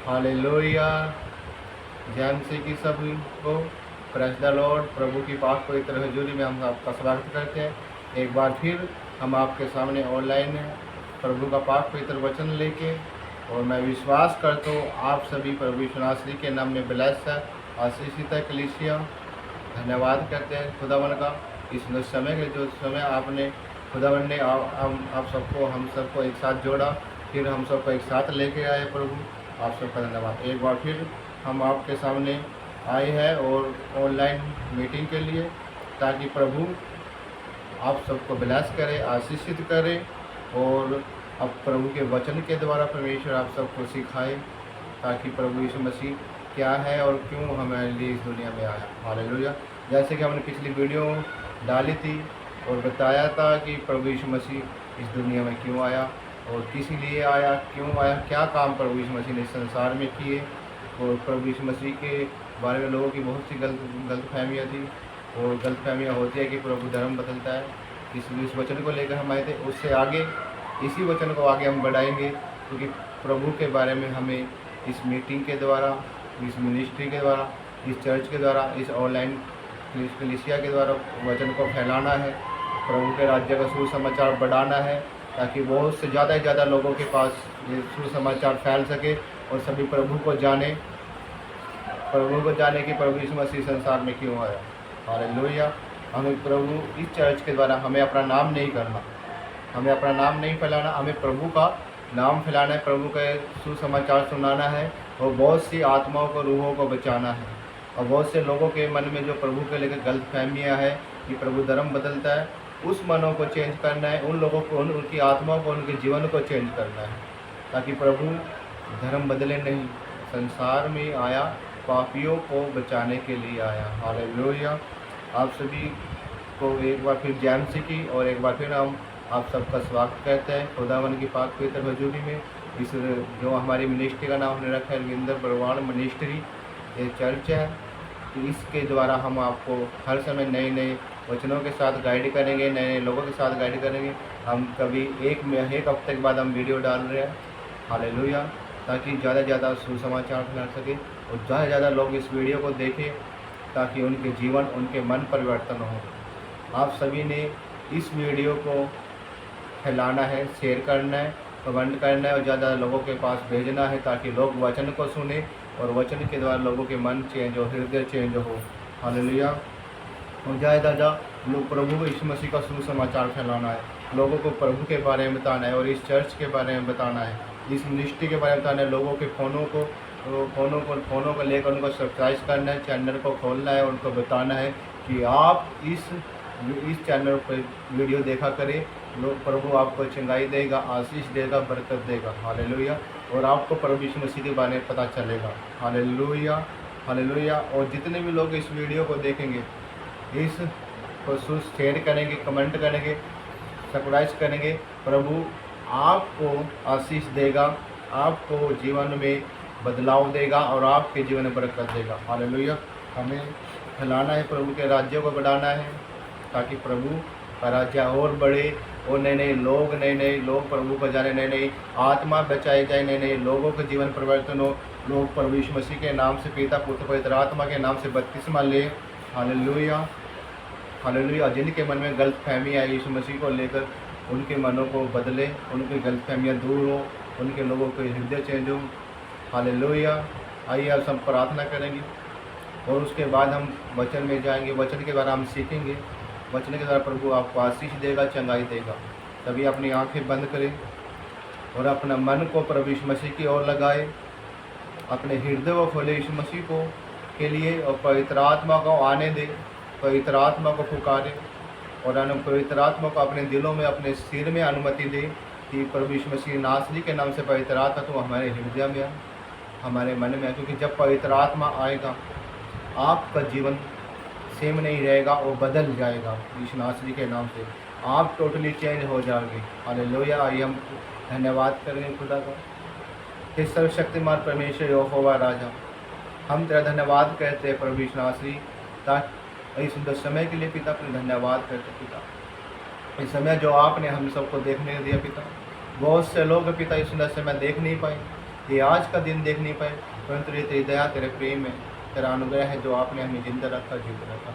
Hallelujah. जय मसीह की सभी को। Praise the Lord. प्रभु की पाक पवित्र हजूरी में हम आपका स्वागत करते हैं। एक बार फिर हम आपके सामने ऑनलाइन हैं प्रभु का पाक पवित्र वचन लेके, और मैं विश्वास करता हूँ आप सभी प्रभु यीशु मसीह के नाम में ब्लेस है, आशीषित है कलीसिया। धन्यवाद करते हैं खुदावन का इस समय के जो समय आपने खुदावन ने आप सबको हम सबको एक साथ जोड़ा, फिर हम सबको एक साथ लेके आए। प्रभु आप सबका धन्यवाद। एक बार फिर हम आपके सामने आए हैं और ऑनलाइन मीटिंग के लिए, ताकि प्रभु आप सबको ब्लेस करे, आशीषित करे, और अब प्रभु के वचन के द्वारा परमेश्वर आप सबको सिखाए, ताकि प्रभु यीशु मसीह क्या है और क्यों हमारे लिए इस दुनिया में आया। हालेलुया। जैसे कि हमने पिछली वीडियो डाली थी और बताया था कि प्रभु यीशु मसीह इस दुनिया में क्यों आया और किस लिए आया, क्यों आया, क्या काम प्रभु यीशु मसीह ने संसार में किए। और प्रभु यीशु मसीह के बारे में लोगों की बहुत सी गलतफहमियाँ थी, और गलतफहमियाँ होती है कि प्रभु धर्म बदलता है। इस वचन को लेकर हम आए थे। उससे आगे इसी वचन को आगे हम बढ़ाएंगे, क्योंकि प्रभु के बारे में हमें इस मीटिंग के द्वारा, इस मिनिस्ट्री के द्वारा, इस चर्च के द्वारा, इस ऑनलाइन कलीसिया के द्वारा वचन को फैलाना है। प्रभु के राज्य का सुसमाचार बढ़ाना है, ताकि बहुत से ज़्यादा लोगों के पास ये सुसमाचार फैल सके और सभी प्रभु को जाने कि प्रभु यीशु मसीह संसार में क्यों आया। हालेलुया। हमें प्रभु इस चर्च के द्वारा हमें अपना नाम नहीं करना, हमें अपना नाम नहीं फैलाना, हमें प्रभु का नाम फैलाना है, प्रभु का सुसमाचार सुनाना है, और बहुत सी आत्माओं को, रूहों को बचाना है। और बहुत से लोगों के मन में जो प्रभु के लेकर गलतफहमियाँ है कि प्रभु धर्म बदलता है, उस मनों को चेंज करना है, उन लोगों को, उनकी आत्माओं को, उनके जीवन को चेंज करना है, ताकि प्रभु धर्म बदले नहीं। संसार में आया, पापियों को बचाने के लिए आया। हालेलुया। आप सभी को एक बार फिर जय मसीह की, और एक बार फिर हम आप सबका स्वागत करते हैं खुदावन की पाक पवित्र हजूरी में। इस जो हमारी मिनिस्ट्री का नाम हमने रखा है रविंद्र बरवान मिनिस्ट्री, ये चर्च है। इसके द्वारा हम आपको हर समय नए नए वचनों के साथ गाइड करेंगे, नए नए लोगों के साथ गाइड करेंगे। हम कभी एक हफ्ते के बाद हम वीडियो डाल रहे हैं। हालेलुया। ताकि ज़्यादा सुसमाचार फैला सके और ज़्यादा लोग इस वीडियो को देखें, ताकि उनके जीवन, उनके मन परिवर्तन हो। आप सभी ने इस वीडियो को फैलाना है, शेयर करना है, कमेंट करना है और ज़्यादा लोगों के पास भेजना है, ताकि लोग वचन को सुने और वचन के द्वारा लोगों के मन चेंज हो, हृदय चेंज हो। हालेलुया। और ज़्यादा लोग प्रभु यीशु मसीह का सुसमाचार फैलाना है, लोगों को प्रभु के बारे में बताना है, और इस चर्च के बारे में बताना है, इस मिनिस्ट्री के बारे में बताना है। लोगों के फ़ोनों को लेकर उनको सब्सक्राइब करना है, चैनल को खोलना है, उनको बताना है कि आप इस चैनल पर वीडियो देखा करें। लोग प्रभु आपको चंगाई देगा, आशीष देगा, बरकत देगा। हालेलुया। और आपको प्रभु यीशु मसीह के बारे में पता चलेगा। हालेलुया। हालेलुया। और जितने भी लोग इस वीडियो को देखेंगे, इस को शेयर करेंगे, कमेंट करेंगे, सब्सक्राइब करेंगे, प्रभु आपको आशीष देगा, आपको जीवन में बदलाव देगा और आपके जीवन में बरकत देगा। हालेलुया। हमें फैलाना है, प्रभु के राज्य को बढ़ाना है, ताकि प्रभु का राज्य और बढ़े, और नए नए लोग प्रभु को जाने, नई नई आत्मा बचाई जाए, नए नए लोगों के जीवन परिवर्तन हो। लोग प्रभु यीशु मसीह के नाम से, पिता पुत्र पवित्र आत्मा के नाम से बपतिस्मा ले। हालेलुया। हालेलुया। जिनके मन में गलतफहमी है यीशु मसीह को लेकर, उनके मनों को बदले, उनकी गलतफहमियाँ दूर हो, उनके लोगों के हृदय चेंज हो। हालेलुया। आइए अब सब प्रार्थना करेंगे और उसके बाद हम वचन में जाएंगे। वचन के द्वारा हम सीखेंगे, वचन के द्वारा प्रभु आपको आशीष देगा, चंगाई देगा। तभी अपनी आंखें बंद करें और अपना मन को प्रभु यीशु मसीह की ओर लगाए, अपने हृदय को खोले यीशु मसीह को के लिए, और पवित्र आत्मा को आने दे, पवित्र आत्मा को पुकारे, और पवित्र आत्मा को अपने दिलों में, अपने सिर में अनुमति दे कि प्रभु यीशु मसीह नासरी के नाम से पवित्र आत्मा तो हमारे हृदय में, हमारे मन में। क्योंकि जब पवित्र आत्मा आएगा, आपका जीवन सेम नहीं रहेगा, वो बदल जाएगा। यीशु नासरी के नाम से आप टोटली चेंज हो जाओगे। हालेलुया। आइए हम धन्यवाद करेंगे खुदा का। हे सर्वशक्तिमान परमेश्वर यहोवा राजा, हम तेरा धन्यवाद करते हैं प्रभु यीशु नासरी, ताकि इस सुंदर समय के लिए पिता अपने धन्यवाद करते पिता। इस समय जो आपने हम सबको देखने दिया पिता, बहुत से लोग पिता इस सुंदर समय देख नहीं पाए, ये आज का दिन देख नहीं पाए, परंतु ये तेरी दया, तेरे प्रेम है, तेरा अनुग्रह है जो आपने हमें जिंदा रखा, जीवित रखा।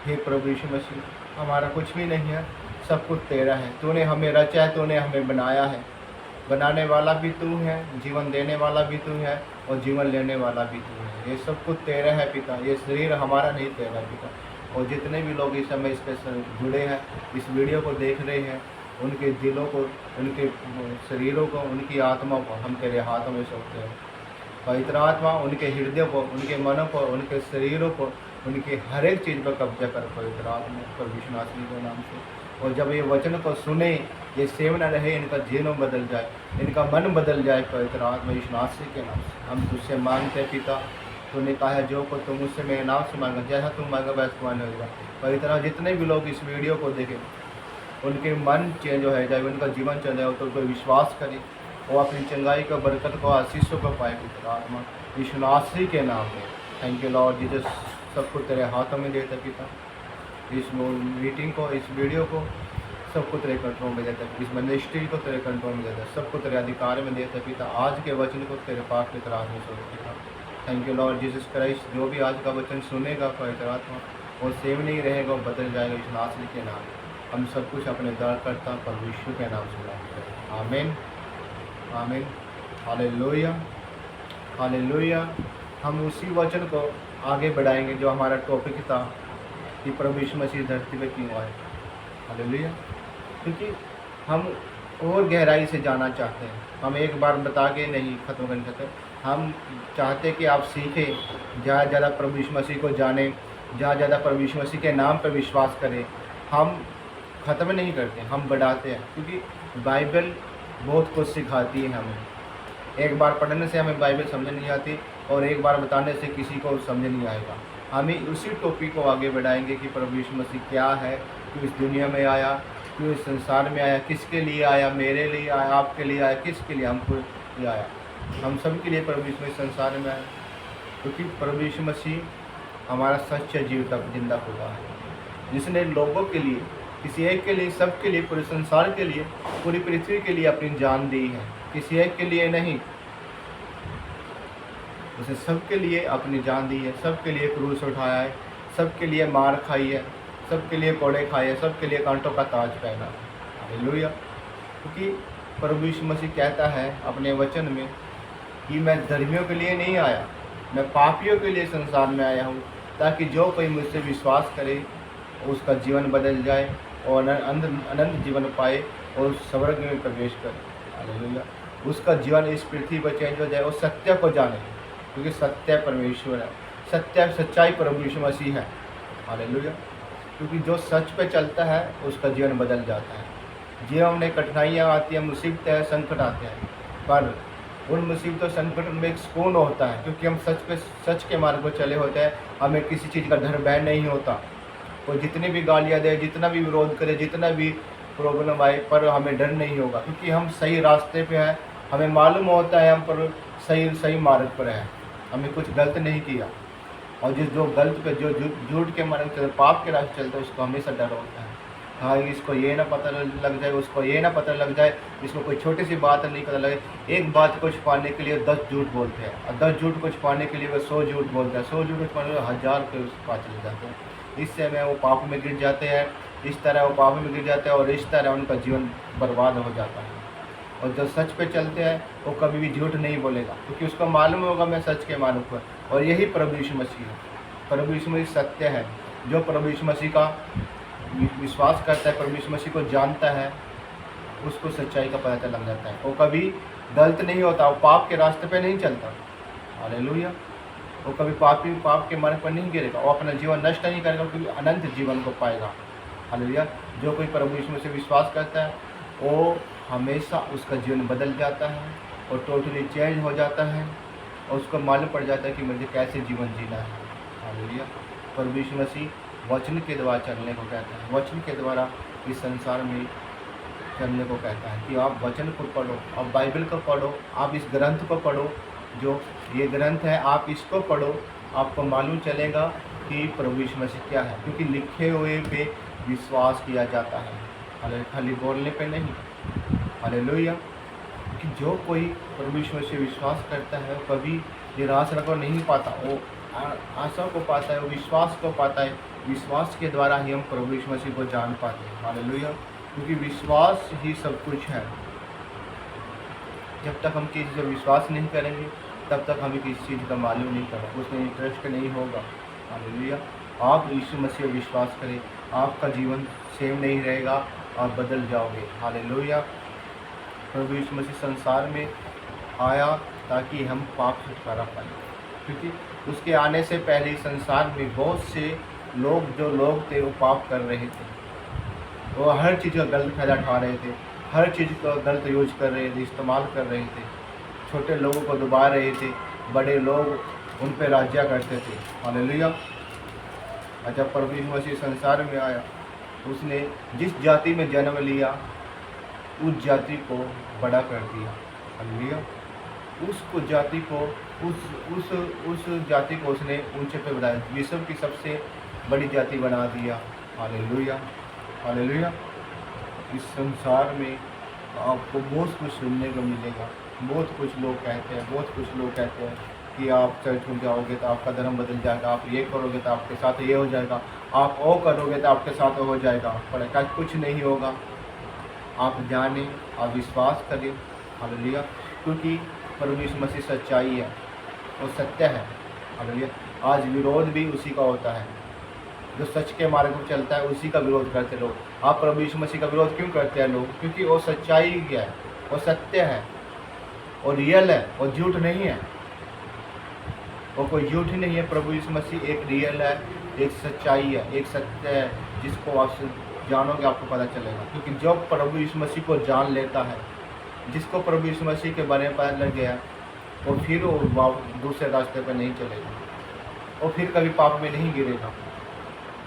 हे प्रभु यीशु मसीह, हमारा कुछ भी नहीं है, सब कुछ तेरा है। तूने हमें रचा है, तूने हमें बनाया है। बनाने वाला भी तू है, जीवन देने वाला भी तू है, और जीवन लेने वाला भी तू है। ये सब कुछ तेरा है पिता। ये शरीर हमारा नहीं, तेरा पिता। और जितने भी लोग इस समय इसके जुड़े हैं, इस वीडियो को देख रहे हैं, उनके दिलों को, उनके शरीरों को, उनकी आत्मा को हम तेरे हाथों में सौंपते हैं। पवित्र आत्मा उनके हृदय को, उनके मनों को, उनके शरीरों को, उनकी हर एक चीज़ पर कब्जा कर पवित्र आत्मा पर विश्वासी के नाम से। और जब ये वचन को सुने, ये सेवन रहे, इनका जीवन बदल जाए, इनका मन बदल जाए पवित्र आत्मा विश्वासी के नाम से। हम तुझसे मांगते हैं पिता, तूने कहा है जो को तुम मुझसे मेरे नाम से मांगा, जैसा तुम मांगा वैसा तुम्हारा होगा। पवित्र आत्मा जितने भी लोग इस वीडियो को देखें, उनके मन चेंज हो जाए, उनका जीवन चेंज हो, तो कोई विश्वास करे, वो अपनी चंगाई को, बरकत को, आशीषों को पाए पिता आत्मा विश्वासी के नाम में। Thank you Lord Jesus. सब कुछ तेरे हाथों में देता पिता। इस मीटिंग को, इस वीडियो को, सब कुछ तेरे कंट्रोल में देता है। इस मिनिस्ट्री को तेरे कंट्रोल में देता है, सब कुछ तेरे अधिकार में देता है पिता। आज के वचन को तेरे पास की तरह में सोचता। Thank you Lord Jesus Christ. जो भी आज का वचन सुनेगा पवित्र आत्मा, वो सेव नहीं रहेगा, वो बदल जाएगा इस नासरी के नाम। हम सब कुछ अपने दर करता पर विश्व के नाम से मांगते हैं। आमीन, आमीन, हालेलुया, हालेलुया। हम उसी वचन को आगे बढ़ाएंगे जो हमारा टॉपिक था कि प्रभु यीशु मसीह धरती पे क्यों आए। हालेलुया। क्योंकि हम और गहराई से जाना चाहते हैं। हम एक बार बता के नहीं ख़त्म कर सकते। हम चाहते कि आप सीखें, ज़्यादा ज़्यादा प्रभु यीशु मसीह को जानें, ज़्यादा ज़्यादा प्रभु यीशु मसीह के नाम पर विश्वास करें। हम ख़त्म नहीं करते, हम बढ़ाते हैं। क्योंकि बाइबल बहुत कुछ सिखाती है हमें। एक बार पढ़ने से हमें बाइबल समझ नहीं आती, और एक बार बताने से किसी को समझ नहीं आएगा। हमें उसी टॉपिक को आगे बढ़ाएंगे कि प्रभु यीशु मसीह क्या है, क्यों इस दुनिया में आया, क्यों इस संसार में आया, किसके लिए आया, मेरे लिए आया, आपके लिए आया, किसके लिए, हमको लिए आया। हम सब के लिए प्रभु यीशु मसीह संसार में आया। क्योंकि प्रभु यीशु मसीह हमारा सच्चा जीवता जिंदा खुदा है, जिसने लोगों के लिए, किसी एक के लिए, सबके लिए, पूरे संसार के लिए, पूरी पृथ्वी के लिए अपनी जान दी है। किसी एक के लिए नहीं, उसने सबके लिए अपनी जान दी है, सबके लिए क्रूस उठाया है, सबके लिए मार खाई है, सबके लिए कोड़े खाए हैं, सबके लिए कांटों का ताज पहना। हालेलुया। क्योंकि प्रभु यीशु मसीह कहता है अपने वचन में कि मैं धर्मियों के लिए नहीं आया, मैं पापियों के लिए संसार में आया हूँ, ताकि जो कोई मुझसे विश्वास करे उसका जीवन बदल जाए और अनंत जीवन पाए और स्वर्ग में प्रवेश करे। हालेलुया। उसका जीवन इस पृथ्वी पर चेंज हो जाए और सत्य को जाने, क्योंकि सत्य परमेश्वर है, सत्य सच्चाई प्रभु यीशु मसीह है। हालेलुया। क्योंकि जो सच पे चलता है उसका जीवन बदल जाता है। जीवन में कठिनाइयाँ आती हैं, मुसीबतें, संकट आते हैं, पर उन मुसीबतों संकट में एक सुकून होता है, क्योंकि हम सच के मार्ग पर चले होते हैं। हमें किसी चीज़ का डर भय नहीं होता। कोई जितनी भी गालियाँ दे, जितना भी विरोध करे, जितना भी प्रॉब्लम आए, पर हमें डर नहीं होगा, क्योंकि हम सही रास्ते पे हैं। हमें मालूम होता है हम पर सही मार्ग पर हैं, हमें कुछ गलत नहीं किया। और जो गलत पे, जो झूठ के मार्ग चलते, पाप के रास्ते चलते, उसको हमेशा डर होता है। हाँ, इसको ये ना पता लग जाए, उसको ये ना पता लग जाए, इसको कोई छोटी सी बात नहीं पता लगे। एक बात को छुपाने के लिए 10 झूठ बोलते हैं, और 10 झूठ को छुपाने के लिए वो 100 झूठ बोलते हैं, 100 झूठ को छुपाने के लिए 1000 के उस पास चले जाते हैं। इससे में वो पाप में गिर जाते हैं, इस तरह वो पाप में गिर जाते हैं, और इस तरह उनका जीवन बर्बाद हो जाता है। और जो सच पे चलते हैं वो कभी भी झूठ नहीं बोलेगा, क्योंकि उसको मालूम होगा मैं सच के मार्ग पर। और यही प्रभु यीशु मसीह है। प्रभु यीशु मसीह सत्य है। जो प्रभु यीशु मसीह का विश्वास करता है, प्रभु यीशु मसीह को जानता है, उसको सच्चाई का पता लग जाता है। वो कभी गलत नहीं होता, वो पाप के रास्ते पे नहीं चलता। हालेलुया। वो कभी पाप के मार्ग पर नहीं गिरेगा, वो अपना जीवन नष्ट नहीं करेगा, क्योंकि अनंत जीवन को पाएगा। हालेलुया। जो कोई प्रभु यीशु मसीह विश्वास करता है, वो हमेशा उसका जीवन बदल जाता है और टोटली चेंज हो जाता है, और उसको मालूम पड़ जाता है कि मुझे कैसे जीवन जीना है। हालेलुया। प्रभु यीशु मसीह वचन के द्वारा चलने को कहता है, वचन के द्वारा इस संसार में चलने को कहता है कि आप वचन को पढ़ो, आप बाइबल को पढ़ो, आप इस ग्रंथ को पढ़ो, जो ये ग्रंथ है आप इसको पढ़ो, आपको मालूम चलेगा कि प्रभु यीशु मसीह क्या है। क्योंकि लिखे हुए पे विश्वास किया जाता है, खाली बोलने पे नहीं। हालेलुया। क्योंकि जो कोई प्रभु यीशु मसीह विश्वास करता है वो कभी निराश को नहीं पाता, वो आशा को पाता है, वो विश्वास को पाता है। विश्वास के द्वारा ही हम प्रभु यीशु मसीह को जान पाते हैं। हालेलुया। क्योंकि विश्वास ही सब कुछ है। जब तक हम किसी से विश्वास नहीं करेंगे तब तक हमें किसी चीज़ का मालूम नहीं पड़ा, उसमें इंटरेस्ट नहीं होगा। हालेलुया। आप यीशु मसीह विश्वास करें, आपका जीवन सेम नहीं रहेगा, आप बदल जाओगे। हालेलुया। प्रभु यीशु मसीह संसार में आया ताकि हम पाप से छुटकारा पाएँ, क्योंकि उसके आने से पहले संसार में बहुत से लोग थे वो पाप कर रहे थे, वो हर चीज़ का गलत फायदा उठा रहे थे, हर चीज़ का गलत यूज कर रहे थे, इस्तेमाल कर रहे थे, छोटे लोगों को दबा रहे थे, बड़े लोग उन पर राज्य करते थे। हालेलुया। और जब प्रभु यीशु मसीह संसार में आया, उसने जिस जाति में जन्म लिया उस जाति को बड़ा कर दिया। हालेलुया। उसको जाति को उस जाति को उसने ऊंचे पे बढ़ाया, विश्व की सबसे बड़ी जाति बना दिया। हालेलुया। हालेलुया। इस संसार में आपको बहुत कुछ सुनने को मिलेगा। बहुत कुछ लोग कहते हैं कि आप चर्च में जाओगे तो आपका धर्म बदल जाएगा, आप ये करोगे तो आपके साथ ये हो जाएगा, आप वो करोगे तो आपके साथ वो हो जाएगा। पर ऐसा कुछ नहीं होगा। आप जाने, आप विश्वास करें। हालेलुया। क्योंकि प्रभु यीशु मसीह सच्चाई है और सत्य है। हालेलुया। आज विरोध भी उसी का होता है, जो सच के मार्ग पर चलता है उसी का विरोध करते लोग। आप प्रभु यीशु मसीह का विरोध क्यों करते हैं लोग? क्योंकि वो सच्चाई है, वो सत्य है, और रियल है, और झूठ नहीं है। वो कोई झूठ ही नहीं है। प्रभु यीशु मसीह एक रियल है, एक सच्चाई है, एक सत्य है, जिसको आप जानोगे आपको पता चलेगा। क्योंकि जो प्रभु यीशु मसीह को जान लेता है, जिसको प्रभु यीशु मसीह के बारे में पता लग गया, और फिर वो दूसरे रास्ते पर नहीं चलेगा, और फिर कभी पाप में नहीं गिरेगा।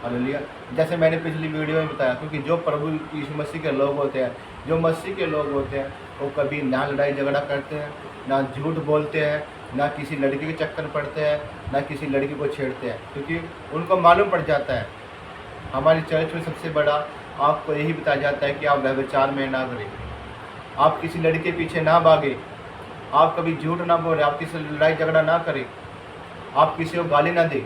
हालेलुया। जैसे मैंने पिछली वीडियो में बताया, क्योंकि जो प्रभु यीशु मसीह के लोग होते हैं, जो मसीह के लोग होते हैं, वो कभी ना लड़ाई झगड़ा करते हैं, ना झूठ बोलते हैं, ना किसी लड़के के चक्कर पड़ते हैं, ना किसी लड़की को छेड़ते हैं। क्योंकि उनको मालूम पड़ जाता है। हमारी चर्च में सबसे बड़ा आपको यही बताया जाता है कि आप व्यभिचार में ना करें, आप किसी लड़के के पीछे ना भागे, आप कभी झूठ ना बोलें, आप किसी लड़ाई झगड़ा ना करें, आप किसी को गाली ना दें।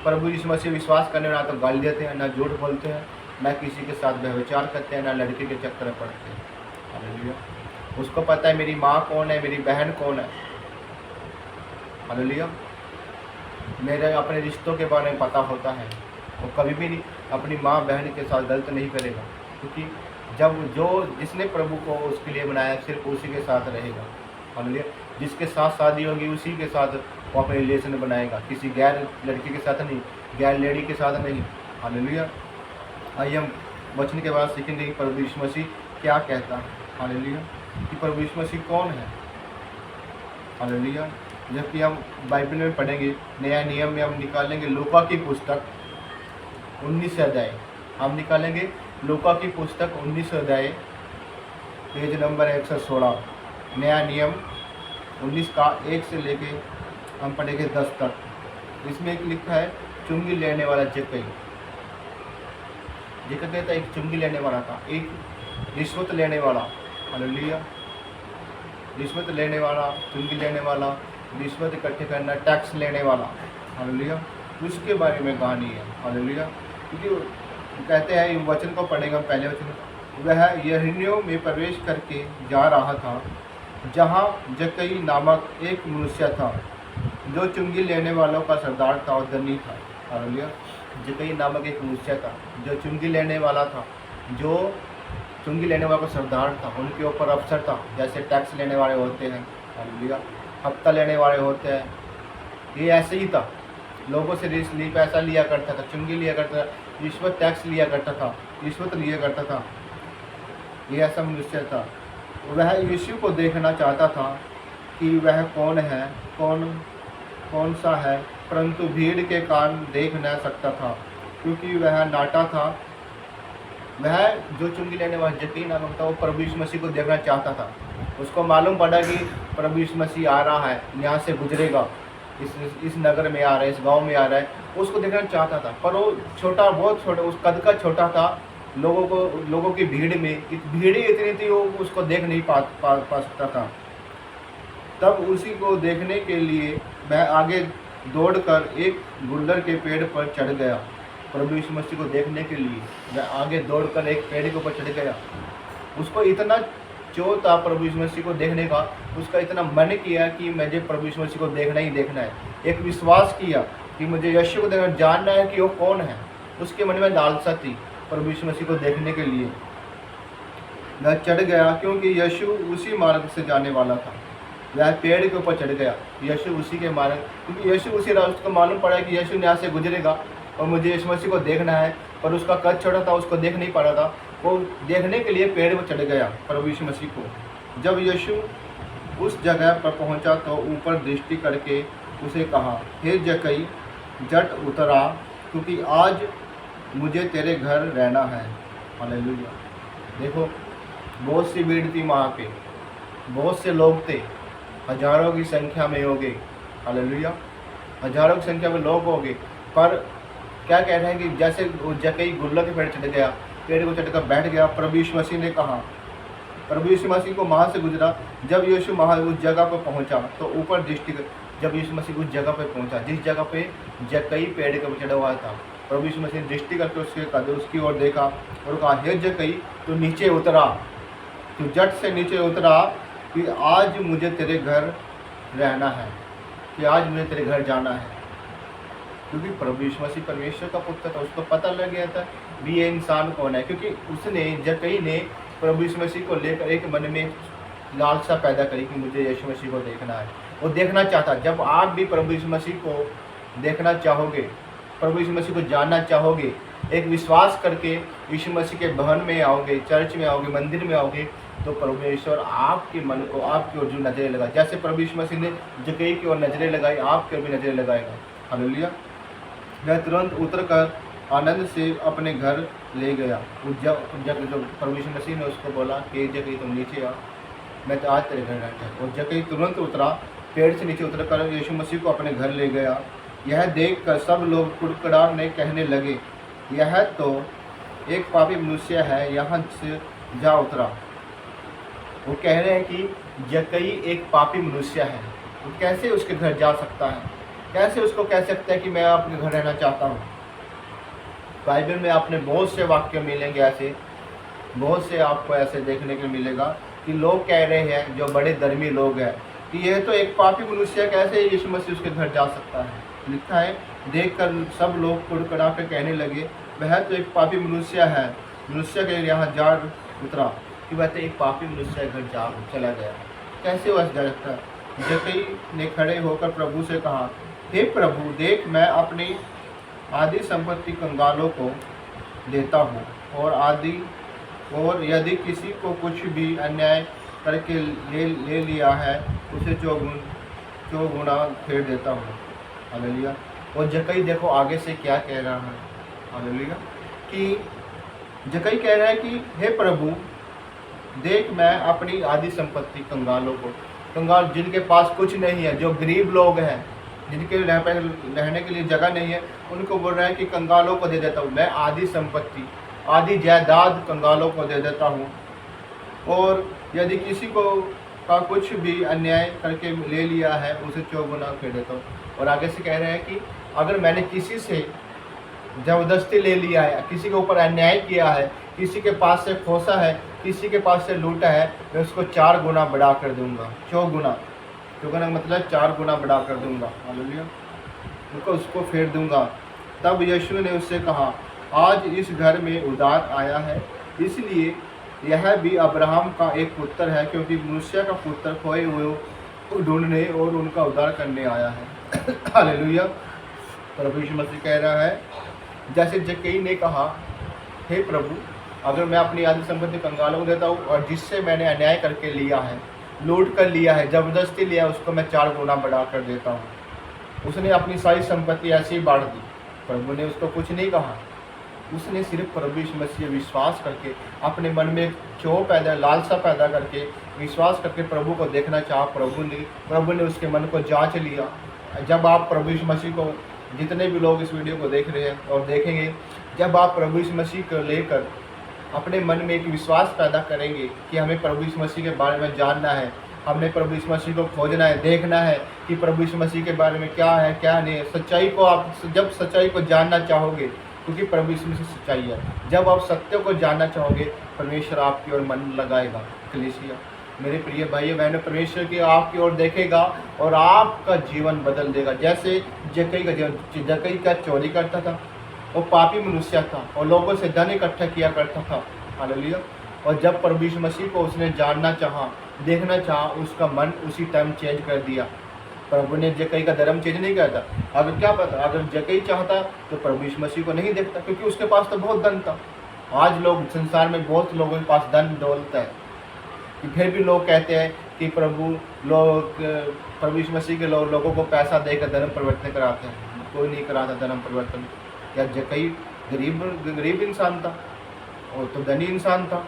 प्रभु यीशु मसीह विश्वास करने ना तो गाली देते हैं, ना झूठ बोलते हैं, ना किसी के साथ व्यभिचार करते हैं, ना लड़के के चक्कर में पड़ते हैं। हालेलुया। उसको पता है मेरी माँ कौन है, मेरी बहन कौन है। हालेलुया। मेरे अपने रिश्तों के बारे में पता होता है। वो कभी भी नहीं अपनी माँ बहन के साथ गलत नहीं करेगा, क्योंकि जब जिसने प्रभु को उसके लिए बनाया सिर्फ उसी के साथ रहेगा। हालेलुया। जिसके साथ शादी होगी उसी के साथ वो अपने रिलेशन बनाएगा, किसी गैर लड़की के साथ नहीं, गैर लेडी के साथ नहीं। हालेलुया। आइए हम वचन के बाद सीखेंगे कि प्रभु यीशु मसीह क्या कहता है। हालेलुया। कि प्रभु यीशु मसीह कौन है। हालेलुया। जबकि हम बाइबल में पढ़ेंगे, नया नियम में हम निकालेंगे लूका की पुस्तक 19 अध्याय। हम निकालेंगे लूका की पुस्तक 19 अध्याय, पेज नंबर 116। नया नियम 19 का 1 से लेके हम पढ़ेंगे 10 तक। इसमें एक लिखा है चुंगी लेने वाला जक्कई। जक्कई था एक चुंगी लेने वाला था, एक रिश्वत लेने वाला। हालेलुया। रिश्वत लेने वाला, चुंगी लेने वाला, रिश्वत इकट्ठे करना, टैक्स लेने वाला। हालेलुया। उसके बारे में कहानी है। हालेलुया। क्योंकि कहते हैं, वचन को पढ़ेगा पहले वचन, वह यरीहो में प्रवेश करके जा रहा था, जहाँ जक्कई नामक एक मनुष्य था जो चुंगी लेने वालों का सरदार था और धनी था। हालेलुया। जक्कई नामक एक मनुष्य था जो चुंगी लेने वाला था, जो चुंगी लेने वाला का सरदार था, उनके ऊपर अफसर था, जैसे टैक्स लेने वाले होते हैं। हालेलुया। हफ्ता लेने वाले होते हैं, ये ऐसे ही था। लोगों से पैसा लिया करता था, चुंगी लिया करता था, रिश्वत टैक्स लिया करता था, रिश्वत लिया करता था। ये ऐसा मनुष्य था। वह यीशु को देखना चाहता था कि वह कौन है, कौन सा है, परंतु भीड़ के कारण देख न सकता था, क्योंकि वह नाटा था। वह जो चुंगी लेने वाला जक्कई नामक था, वो प्रभु यीशु मसीह को देखना चाहता था। उसको मालूम पड़ा कि प्रभु यीशु मसीह आ रहा है, यहाँ से गुजरेगा, इस नगर में आ रहा है, इस गांव में आ रहा है। उसको देखना चाहता था, पर वो छोटा, बहुत छोटा, उस कद का छोटा था। लोगों की भीड़ में भीड़ ही इतनी थी, वो उसको देख नहीं पा सकता था। तब उसी को देखने के लिए मैं आगे दौड़कर एक गुल्लर के पेड़ पर चढ़ गया। प्रभु यीशु मसीह को देखने के लिए मैं आगे दौड़कर एक पेड़ के ऊपर चढ़ गया। उसको इतना जो था प्रभु यीशु मसीह को देखने का, उसका इतना मन किया कि मुझे प्रभु यीशु मसीह को देखना ही देखना है। एक विश्वास किया कि मुझे यीशु को देखना, जानना है कि वो कौन है। उसके मन में लालसा थी प्रभु यीशु मसीह को देखने के लिए। मैं चढ़ गया क्योंकि यीशु उसी मार्ग से जाने वाला था। वह पेड़ के ऊपर चढ़ गया, यीशु उसी के मार्ग, क्योंकि यीशु उसी रास्ते को मालूम पड़ा कि यीशु यहाँ से गुजरेगा और मुझे यीशु मसीह को देखना है। पर उसका कद छोटा था, उसको देख नहीं पा रहा था। वो देखने के लिए पेड़ पर चढ़ गया प्रभु यीशु मसीह को। जब यीशु उस जगह पर पहुंचा तो ऊपर दृष्टि करके उसे कहा, हे जक्कई, झट उतरा, क्योंकि आज मुझे तेरे घर रहना है। हालेलुया। देखो, बहुत सी भीड़ थी वहाँ पे, बहुत से लोग थे, हजारों की संख्या में होंगे। हालेलुया, हजारों की संख्या में लोग होंगे। पर क्या कह रहे हैं कि जैसे जक्कई गुल्लर के पेड़ चढ़ गया, पेड़ को चढ़कर बैठ गया, प्रभु यीशु मसीह ने कहा, प्रभु यीशु मसीह को वहाँ से गुजरा। जब यीशु वहाँ उस जगह पर पहुँचा तो ऊपर दृष्टि, जब यीशु मसीह उस जगह पर पहुँचा जिस जगह पे जक्कई पेड़ के ऊपर चढ़ा हुआ था, प्रभु यीशु मसीह ने दृष्टि करके उसकी ओर देखा और कहा, हे जक्कई, तो नीचे उतरा, तो झट से नीचे उतरा कि आज मुझे तेरे घर रहना है, कि आज मुझे तेरे घर जाना है। क्योंकि प्रभु यीशु मसीह परमेश्वर का पुत्र था, उसको पता लग गया था भी ये इंसान कौन है। क्योंकि उसने, जक्कई ने प्रभु यीशु मसीह को लेकर एक मन में लालसा पैदा करी कि मुझे यीशु मसीह को देखना है। वो देखना चाहता। जब आप भी प्रभु यीशु मसीह को देखना चाहोगे, प्रभु यीशु मसीह को जानना चाहोगे, एक विश्वास करके यीशु मसीह के भवन में आओगे, चर्च में आओगे, मंदिर में आओगे, तो परमेश्वर आपके मन को आपकी ओर जो नजरें लगाए, जैसे प्रभु यीशु मसीह ने जक्कई की ओर नजरें लगाई, आपके ओर भी नजरें लगाएगा। हालेलुया। वह तुरंत उतरकर आनंद से अपने घर ले गया। जब प्रभु यीशु मसीह ने उसको बोला कि जक्कई, तुम नीचे आ, मैं तो आज तेरे घर रहता हूँ। और जक्कई तुरंत उतरा, पेड़ से नीचे उतरकर यीशु मसीह को अपने घर ले गया। यह देखकर सब लोग कुड़कुड़ाने कहने लगे, यह तो एक पापी मनुष्य है, यहाँ से जा उतरा। वो कह रहे हैं कि जक्कई एक पापी मनुष्य है, वो कैसे उसके घर जा सकता है, कैसे उसको कह सकता है कि मैं अपने घर रहना चाहता हूँ। बाइबल में आपने बहुत से वाक्य मिलेंगे ऐसे, बहुत से आपको ऐसे देखने को मिलेगा कि लोग कह रहे हैं, जो बड़े धर्मी लोग हैं, कि यह तो एक पापी मनुष्य, कैसे यीशु मसीह उसके घर जा सकता है। लिखा है, देखकर सब लोग कुड़कुड़ा कर कहने लगे, वह तो एक पापी मनुष्य है, मनुष्य के यहाँ जा उतरा, कि वह तो एक पापी मनुष्य घर जा चला गया, कैसे वह जा सकता है। जक्कई ने खड़े होकर प्रभु से कहा, हे प्रभु, देख, मैं अपनी आधी संपत्ति कंगालों को देता हूँ, और यदि किसी को कुछ भी अन्याय करके ले लिया है, उसे चौगुना फेर देता हूँ। हालेलुया। और जक्कई देखो आगे से क्या कह रहा है। हालेलुया। कि जक्कई कह रहा है कि हे प्रभु, देख, मैं अपनी आधी संपत्ति कंगालों को, कंगाल जिनके पास कुछ नहीं है, जो गरीब लोग हैं, जिनके रहने के लिए जगह नहीं है, उनको बोल रहा है कि कंगालों को दे देता हूँ। मैं आधी संपत्ति, आधी जायदाद कंगालों को दे देता हूँ, और यदि किसी को का कुछ भी अन्याय करके ले लिया है, उसे चौगुना फेर देता हूँ। और आगे से कह रहे हैं कि अगर मैंने किसी से ज़बरदस्ती ले लिया है, किसी के ऊपर अन्याय किया है, किसी के पास से खोसा है, किसी के पास से लूटा है, मैं उसको 4 गुना बढ़ा कर दूंगा। चौगुना मतलब 4 गुना बढ़ा कर दूंगा। हालेलुया। उसको फेर दूंगा। तब यीशु ने उससे कहा, आज इस घर में उद्धार आया है, इसलिए यह भी अब्राहम का एक पुत्र है, क्योंकि मनुष्य का पुत्र खोए हुए को ढूंढने और उनका उद्धार करने आया है। हालेलुया। प्रभु यीशु मसीह कह रहा है, जैसे जक्कई ने कहा, हे प्रभु, अगर मैं अपनी आधी संपत्ति कंगालों को देता हूँ, और जिससे मैंने अन्याय करके लिया है, लूट कर लिया है, ज़बरदस्ती लिया है, उसको मैं 4 गुना बढ़ा कर देता हूँ। उसने अपनी सारी संपत्ति ऐसे ही बांट दी। प्रभु ने उसको कुछ नहीं कहा, उसने सिर्फ प्रभु यीशु मसीह विश्वास करके, अपने मन में लालसा पैदा करके, विश्वास करके प्रभु को देखना चाहा। प्रभु ने उसके मन को जांच लिया। जब आप प्रभु यीशु मसीह को, जितने भी लोग इस वीडियो को देख रहे हैं और देखेंगे, जब आप प्रभु यीशु मसीह को लेकर अपने मन में एक विश्वास पैदा करेंगे कि हमें प्रभु यीशु मसीह के बारे में जानना है, हमने प्रभु यीशु मसीह को खोजना है, देखना है कि प्रभु यीशु मसीह के बारे में क्या है क्या नहीं है। सच्चाई को आप जब सच्चाई को जानना चाहोगे, क्योंकि प्रभु यीशु मसीह सच्चाई है, जब आप सत्य को जानना चाहोगे परमेश्वर आपकी ओर मन लगाएगा। कलीसिया मेरे प्रिय भाई बहनों, परमेश्वर की आपकी ओर देखेगा और आपका जीवन बदल देगा। जैसे जक्कई का जीवन, जक्कई क्या चोरी करता था, वो पापी मनुष्य था और लोगों से धन इकट्ठा किया करता था। हालेलुया। और जब प्रभु यीशु मसीह को उसने जानना चाहा, देखना चाहा, उसका मन उसी टाइम चेंज कर दिया। प्रभु ने जक्कई का धर्म चेंज नहीं किया था। अगर क्या पता, अगर जक्कई चाहता तो प्रभु यीशु मसीह को नहीं देखता, क्योंकि उसके पास तो बहुत धन था। आज लोग संसार में बहुत लोगों के पास धन दौलत है, कि फिर भी लोग कहते हैं कि प्रभु यीशु मसीह के लोगों को पैसा देकर धर्म परिवर्तन कराते हैं। कोई नहीं कराता धर्म परिवर्तन। क्या जक्कई गरीब इंसान था? और तो धनी इंसान था।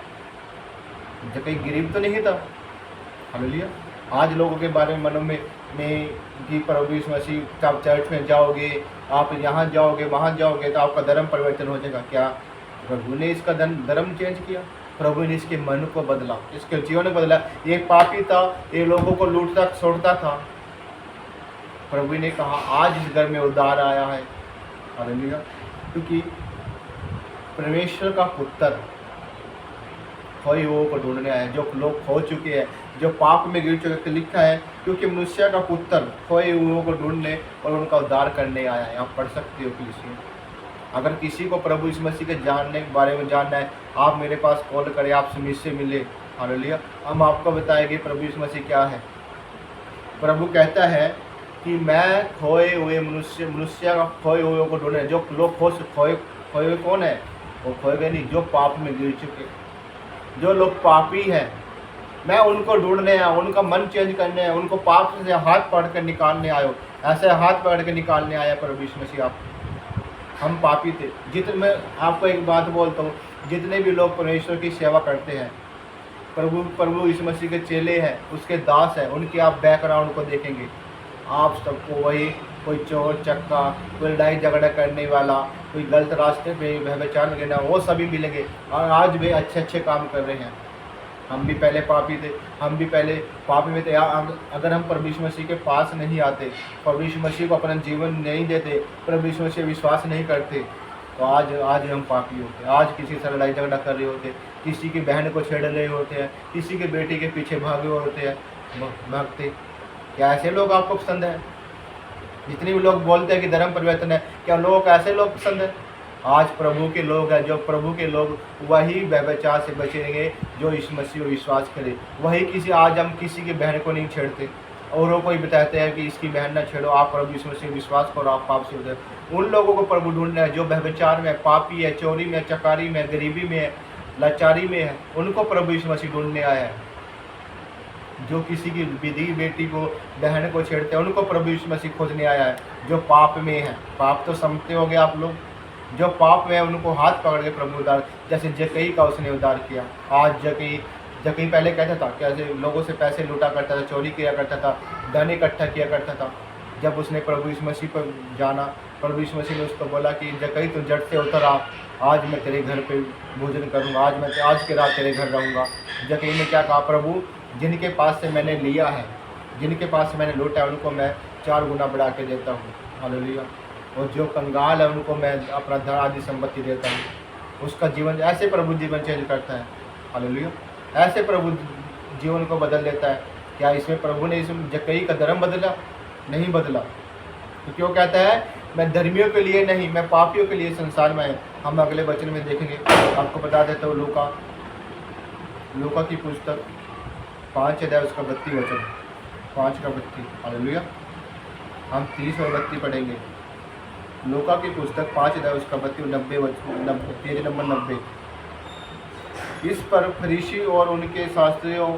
जक्कई गरीब तो नहीं था। हालेलुया। आज लोगों के बारे में मनों में कि प्रभु यीशु मसीह, आप चर्च में जाओगे, आप यहाँ जाओगे, वहाँ जाओगे तो आपका धर्म परिवर्तन हो जाएगा। क्या प्रभु ने इसका धर्म चेंज किया? प्रभु ने इसके मन को बदला, इसके जीवन को बदला। ये पापी था, ये लोगों को लूटता छोड़ता था। प्रभु ने कहा आज इस घर में उद्धार आया है। हालेलुया। क्योंकि परमेश्वर का पुत्र खोए हुओं को ढूंढने आया, जो लोग खो चुके हैं, जो पाप में गिर चुके। लिखा है क्योंकि मनुष्य का पुत्र खोए हुओं को ढूंढने और उनका उद्धार करने आया है। आप पढ़ सकते हो कलीसिया। अगर किसी को प्रभु यीशु मसीह के जानने के बारे में जानना है, आप मेरे पास कॉल करें, आपसे मुझसे मिले। हालेलुया। हम आपको बताएंगे प्रभु यीशु मसीह क्या है। प्रभु कहता है कि मैं खोए हुए मनुष्य का खोए हुए को ढूंढे। जो लोग खोए हुए कौन है? वो खोए गए नहीं, जो पाप में गिर चुके, जो लोग पापी हैं, मैं उनको ढूंढने आया, उनका मन चेंज करने आया, उनको पाप से हाथ पकड़ कर निकालने आयो। ऐसे हाथ पकड़ के निकालने आया प्रभु यीशु मसीह। आप हम पापी थे। जितने, मैं आपको एक बात बोलता हूँ, जितने भी लोग परमेश्वर की सेवा करते हैं, प्रभु यीशु मसीह के चेले हैं, उसके दास हैं, उनके आप बैकग्राउंड को देखेंगे, आप सबको वही कोई चोर चक्का, कोई लड़ाई झगड़ा करने वाला, कोई गलत रास्ते पे व्यभिचार में गिरना, वो सभी मिलेंगे। और आज भी अच्छे अच्छे काम कर रहे हैं। हम भी पहले पापी थे, हम भी पहले पापी में थे। अगर हम प्रभु यीशु मसीह के पास नहीं आते, प्रभु यीशु मसीह को अपना जीवन नहीं देते, प्रभु यीशु मसीह विश्वास नहीं करते, तो आज हम पापी होते। आज किसी से लड़ाई झगड़ा कर रहे होते, किसी की बहन को छेड़ रहे होते हैं, किसी के बेटे के पीछे भागे होते हैं, भागते। क्या ऐसे लोग आपको पसंद है? जितने भी लोग बोलते हैं कि धर्म परिवर्तन है, क्या लोगों को ऐसे लोग पसंद है? आज प्रभु के लोग हैं, जो प्रभु के लोग वही व्यभिचार से बचेंगे जो यीशु मसीह को विश्वास करे। वही आज हम किसी की बहन को नहीं छेड़ते, औरों को ही बताते हैं कि इसकी बहन ना छेड़ो, आप प्रभु यीशु मसीह विश्वास करो, आप पाप से हो जाए। उन लोगों को प्रभु ढूंढना है जो व्यभिचार में, पापी है, चोरी में, चकारी में, गरीबी में, लाचारी में है, उनको प्रभु यीशु मसीह ढूंढने आया है। जो किसी की विधि बेटी को, बहन को छेड़ते हैं, उनको प्रभु यीशु मसीह खोजने आया है। जो पाप में है, पाप तो समझते होंगे आप लोग, जो पाप में है उनको हाथ पकड़ के प्रभु उद्धार, जैसे जक्कई का उसने उद्धार किया। आज जक्कई पहले कहता था कैसे लोगों से पैसे लूटा करता था, चोरी किया करता था, धन इकट्ठा किया करता था। जब उसने प्रभु यीशु मसीह पर जाना, प्रभु यीशु मसीह ने उसको बोला कि जक्कई तू झट से उतर आ, आज मैं तेरे घर पे भोजन करूँगा, आज के रात तेरे घर रहूँगा। जक्कई ने क्या कहा? प्रभु जिनके पास से मैंने लिया है, जिनके पास से मैंने लूटा है, उनको मैं 4 गुना बढ़ा के देता हूँ। हालेलुया। और जो कंगाल है उनको मैं अपना धन आदि संपत्ति देता हूँ। उसका जीवन, ऐसे प्रभु जीवन चेंज करता है। हालेलुया। ऐसे प्रभु जीवन को बदल देता है। क्या इसमें प्रभु ने इसमें जक्कई का धर्म बदला? नहीं बदला। तो क्यों कहता है मैं धर्मियों के लिए नहीं, मैं पापियों के लिए संसार में है। हम अगले वचन में देखेंगे। आपको बता देता हूँ, लूका की पुस्तक 5 अध्याय उसका 32 वचन, 5 का 32। हालेलुया। हम 30 और 32 पढ़ेंगे। लूका की पुस्तक 5 अध्याय उसका 32, 90 पेज नंबर 90। इस पर फरीसी और उनके शास्त्रियों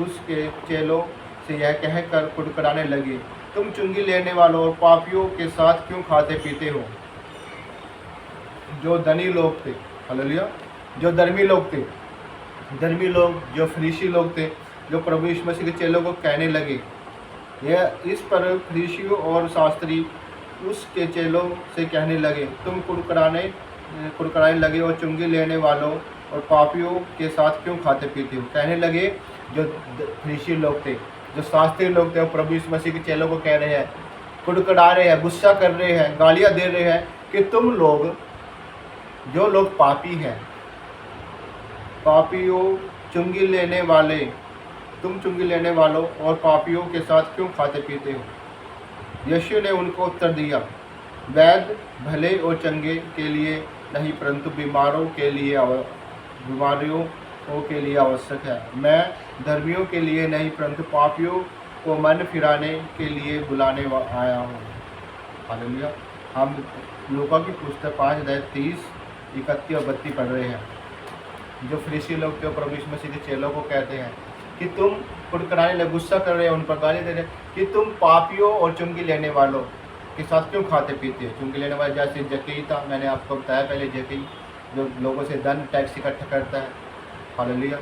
उसके चेलों से यह कहकर कुड़कुड़ाने लगे, तुम चुंगी लेने वालों और पापियों के साथ क्यों खाते पीते हो? जो धनी लोग थे, हालेलुया, जो धर्मी लोग थे, धर्मी लोग, जो फरीसी लोग थे, जो प्रभु यीशु मसीह के चेलों को कहने लगे, यह इस पर फरीसियों और शास्त्री उसके चेलों से कहने लगे, तुम कुड़कुड़ाने लगे और चुंगी लेने वालों और पापियों के साथ क्यों खाते पीते हो? कहने लगे जो फरीसी लोग थे, जो शास्त्री लोग थे वो प्रभु यीशु मसीह के चेलों को कह रहे हैं, कुड़कुड़ा रहे हैं, गुस्सा कर रहे हैं, गालियाँ दे रहे हैं कि तुम लोग, जो लोग पापी हैं, पापियों, चुंगी लेने वाले, तुम चुंगी लेने वालों और पापियों के साथ क्यों खाते पीते हो? यीशु ने उनको उत्तर दिया, वैद्य भले और चंगे के लिए नहीं परंतु बीमारियों के लिए आवश्यक है। मैं धर्मियों के लिए नहीं परंतु पापियों को मन फिराने के लिए बुलाने आया हूँ। हालेलुया। हम लूका की पुस्तक 5:30, 31 और 32 पढ़ रहे हैं। जो फरीसी लोग थे प्रभु यीशु मसीह के चेलों को कहते हैं कि तुम कुड़कुड़ाने लगे, गुस्सा कर रहे हैं, उन पर गाली दे रहे हैं कि तुम पापियों और चुंगी लेने वालों के साथ क्यों खाते पीते हो? चुंगी लेने वाले जैसे जकी था, मैंने आपको बताया पहले, जकी जो लोगों से धन टैक्स इकट्ठा करता है, हालेलुया,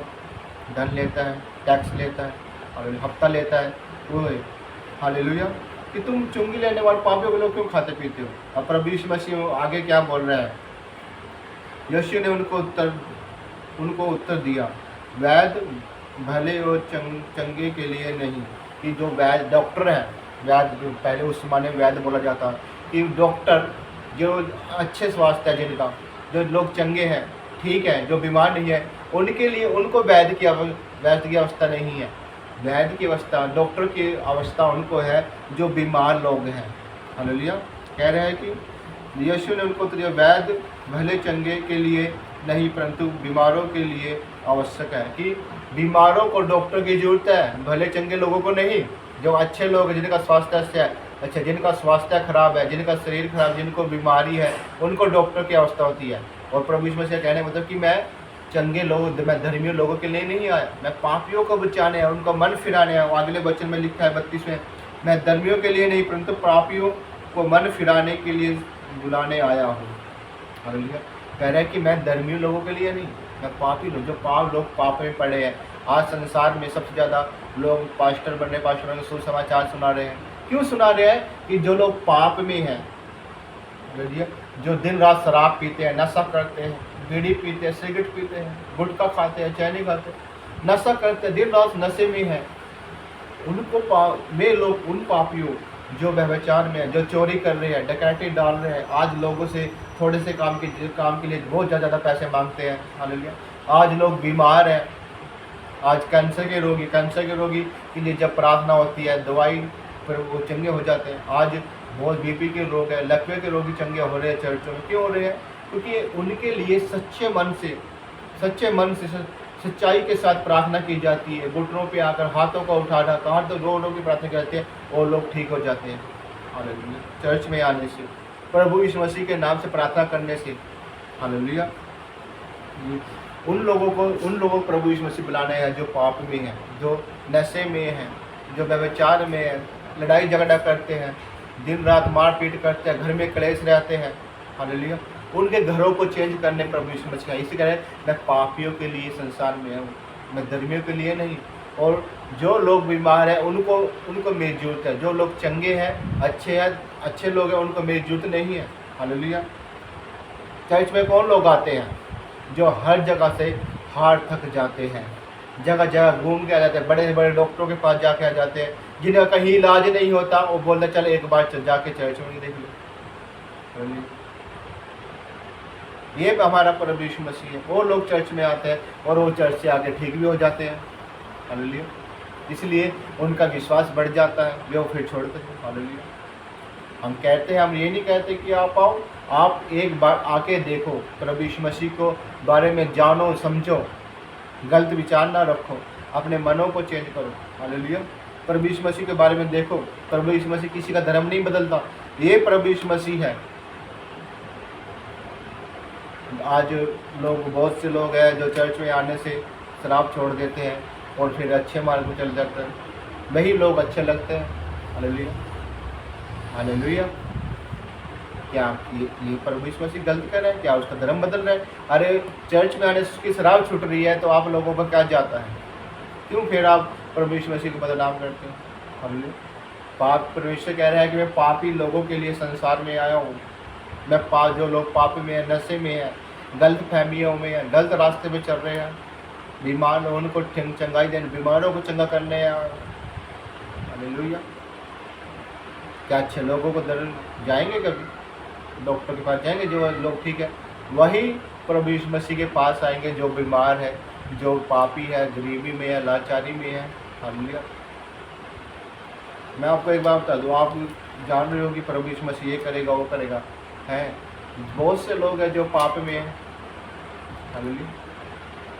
धन लेता है, टैक्स लेता है, और हफ्ता लेता है, वो है हालेलुया, कि तुम चुंगी लेने वाले पापियों के लोग क्यों खाते पीते हो? अब प्रभु यीशु मसीह आगे क्या बोल रहा है? यीशु ने उनको उत्तर दिया, वैद्य भले और चंगे के लिए नहीं, कि जो वैद्य डॉक्टर है, वैद्य जो पहले उस जमाने में वैद्य बोला जाता कि डॉक्टर जो अच्छे स्वास्थ्य है, जिनका जो लोग चंगे हैं, ठीक है, जो बीमार नहीं है, उनके लिए, उनको वैद्य की अवस्था नहीं है। वैद्य की अवस्था, डॉक्टर की अवस्था उनको है जो बीमार लोग हैं। हालेलुया। कह रहे हैं कि यीशु ने उनको तो वैद्य भले चंगे के लिए नहीं परंतु बीमारों के लिए आवश्यक है, कि बीमारों को डॉक्टर की जरूरत है, भले चंगे लोगों को नहीं। जो अच्छे लोग हैं, जिनका स्वास्थ्य अच्छा, जिनका स्वास्थ्य खराब है, जिनका शरीर खराब, जिनको बीमारी है, उनको डॉक्टर की आवश्यकता होती है। और प्रभु यीशु मसीह कहने मतलब कि मैं चंगे लोग, मैं धर्मियों लोगों के लिए नहीं आया, मैं पापियों को बचाने है, उनका मन फिराने है। अगले वचन में लिखा है 32 में, मैं धर्मियों के लिए नहीं परंतु पापियों को मन फिराने के लिए बुलाने आया हूँ। हालेलुया। कह रहे हैं कि मैं धर्मी लोगों के लिए नहीं, मैं पापी लोग, जो पाप में पड़े हैं। आज संसार में सबसे ज़्यादा लोग पास्टर बनने सुसमाचार सुना रहे हैं। क्यों सुना रहे हैं? कि जो लोग पाप में हैं, जो दिन रात शराब पीते हैं, नशा करते हैं, बीड़ी पीते हैं, सिगरेट पीते हैं, गुटखा खाते हैं, चैनी खाते हैं, नशा करते हैं, दिन रात नशे में हैं, वे लोग, उन पापियों जो व्यभिचार में है, जो चोरी कर रहे हैं, डकैती डाल रहे हैं, आज लोगों से थोड़े से काम के लिए बहुत ज़्यादा पैसे मांगते हैं। हालेलुया। आज लोग बीमार हैं, आज कैंसर के रोगी के लिए जब प्रार्थना होती है, दवाई फिर वो चंगे हो जाते हैं। आज बहुत बीपी के रोग है, लकवे के रोगी चंगे हो रहे हैं चर्चों में। क्यों हो रहे हैं? क्योंकि उनके लिए सच्चे मन से सच्चाई के साथ प्रार्थना की जाती है। घुटनों पे आकर हाथों का उठाना, हाथ रो की प्रार्थना करते हैं और लोग ठीक हो जाते हैं। हालेलुया। चर्च में आने से, प्रभु यीशु मसीह के नाम से प्रार्थना करने से। हालेलुया। उन लोगों को प्रभु यीशु मसीह बुलाने हैं जो पाप में हैं, जो नशे में हैं, जो व्यभिचार में हैं, लड़ाई झगड़ा करते हैं, दिन रात मारपीट करते हैं, घर में क्लेश रहते हैं। हालेलुया। उनके घरों को चेंज करने प्रभु यीशु मसीह, इसी कह रहे मैं पापियों के लिए संसार में हूँ, मैं धर्मियों के लिए नहीं। और जो लोग बीमार हैं उनको मेरी जरूरत है। जो लोग चंगे हैं, अच्छे लोग हैं, उनको मेरी जरूरत नहीं है। हालेलुया। चर्च में कौन लोग आते हैं? जो हर जगह से हार थक जाते हैं, जगह जगह घूम के आ जाते हैं, बड़े बड़े डॉक्टरों के पास जाके आ जाते हैं, जिनका कहीं इलाज नहीं होता, वो बोलते चल एक बार जाके चर्च में देख लो। ये हमारा प्रभु यीशु मसीह है। वो लोग चर्च में आते हैं और वो चर्च से आके ठीक भी हो जाते हैं। हालेलुया। इसलिए उनका विश्वास बढ़ जाता है, वे वो फिर छोड़ते हैं। हालेलुया। हम ये नहीं कहते कि आप आओ, आप एक बार आके देखो, प्रभु यीशु मसीह को बारे में जानो, समझो, गलत विचार ना रखो, अपने मनों को चेंज करो। हालेलुया। प्रभु यीशु मसीह के बारे में देखो। प्रभु यीशु मसीह किसी का धर्म नहीं बदलता, ये प्रभु यीशु मसीह है। आज बहुत से लोग हैं जो चर्च में आने से शराब छोड़ देते हैं और फिर अच्छे मार्ग पर चल जाते हैं, वही लोग अच्छे लगते हैं। हालेलुया। हालेलुया। क्या ये प्रभु यीशु मसीह गलत कर रहे हैं? क्या उसका धर्म बदल रहा है? अरे चर्च में आने से उसकी शराब छूट रही है तो आप लोगों पर क्या जाता है? क्यों फिर आप प्रभु यीशु मसीह को बदनाम करते हैं? हालेलुया। परमेश्वर कह रहा है कि मैं पापी लोगों के लिए संसार में आया हूँ। मैं जो लोग पाप में है, नशे में है, गलत फहमियों में है, गलत रास्ते में चल रहे हैं, बीमार उनको चंगाई देने, बीमारों को चंगा करने आया। हालेलुया। क्या अच्छे लोगों को दर जाएंगे कभी, डॉक्टर के पास जाएंगे जो लोग ठीक है? वही प्रभु यीशु मसीह के पास आएंगे जो बीमार है, जो पापी है, गरीबी में है, लाचारी में है। हालेलुया। मैं आपको एक बात बता दूँ, आप जान रहे हो कि प्रभु यीशु मसीह ये करेगा वो करेगा, है बहुत से लोग हैं जो पाप में हैं। हालेलुया।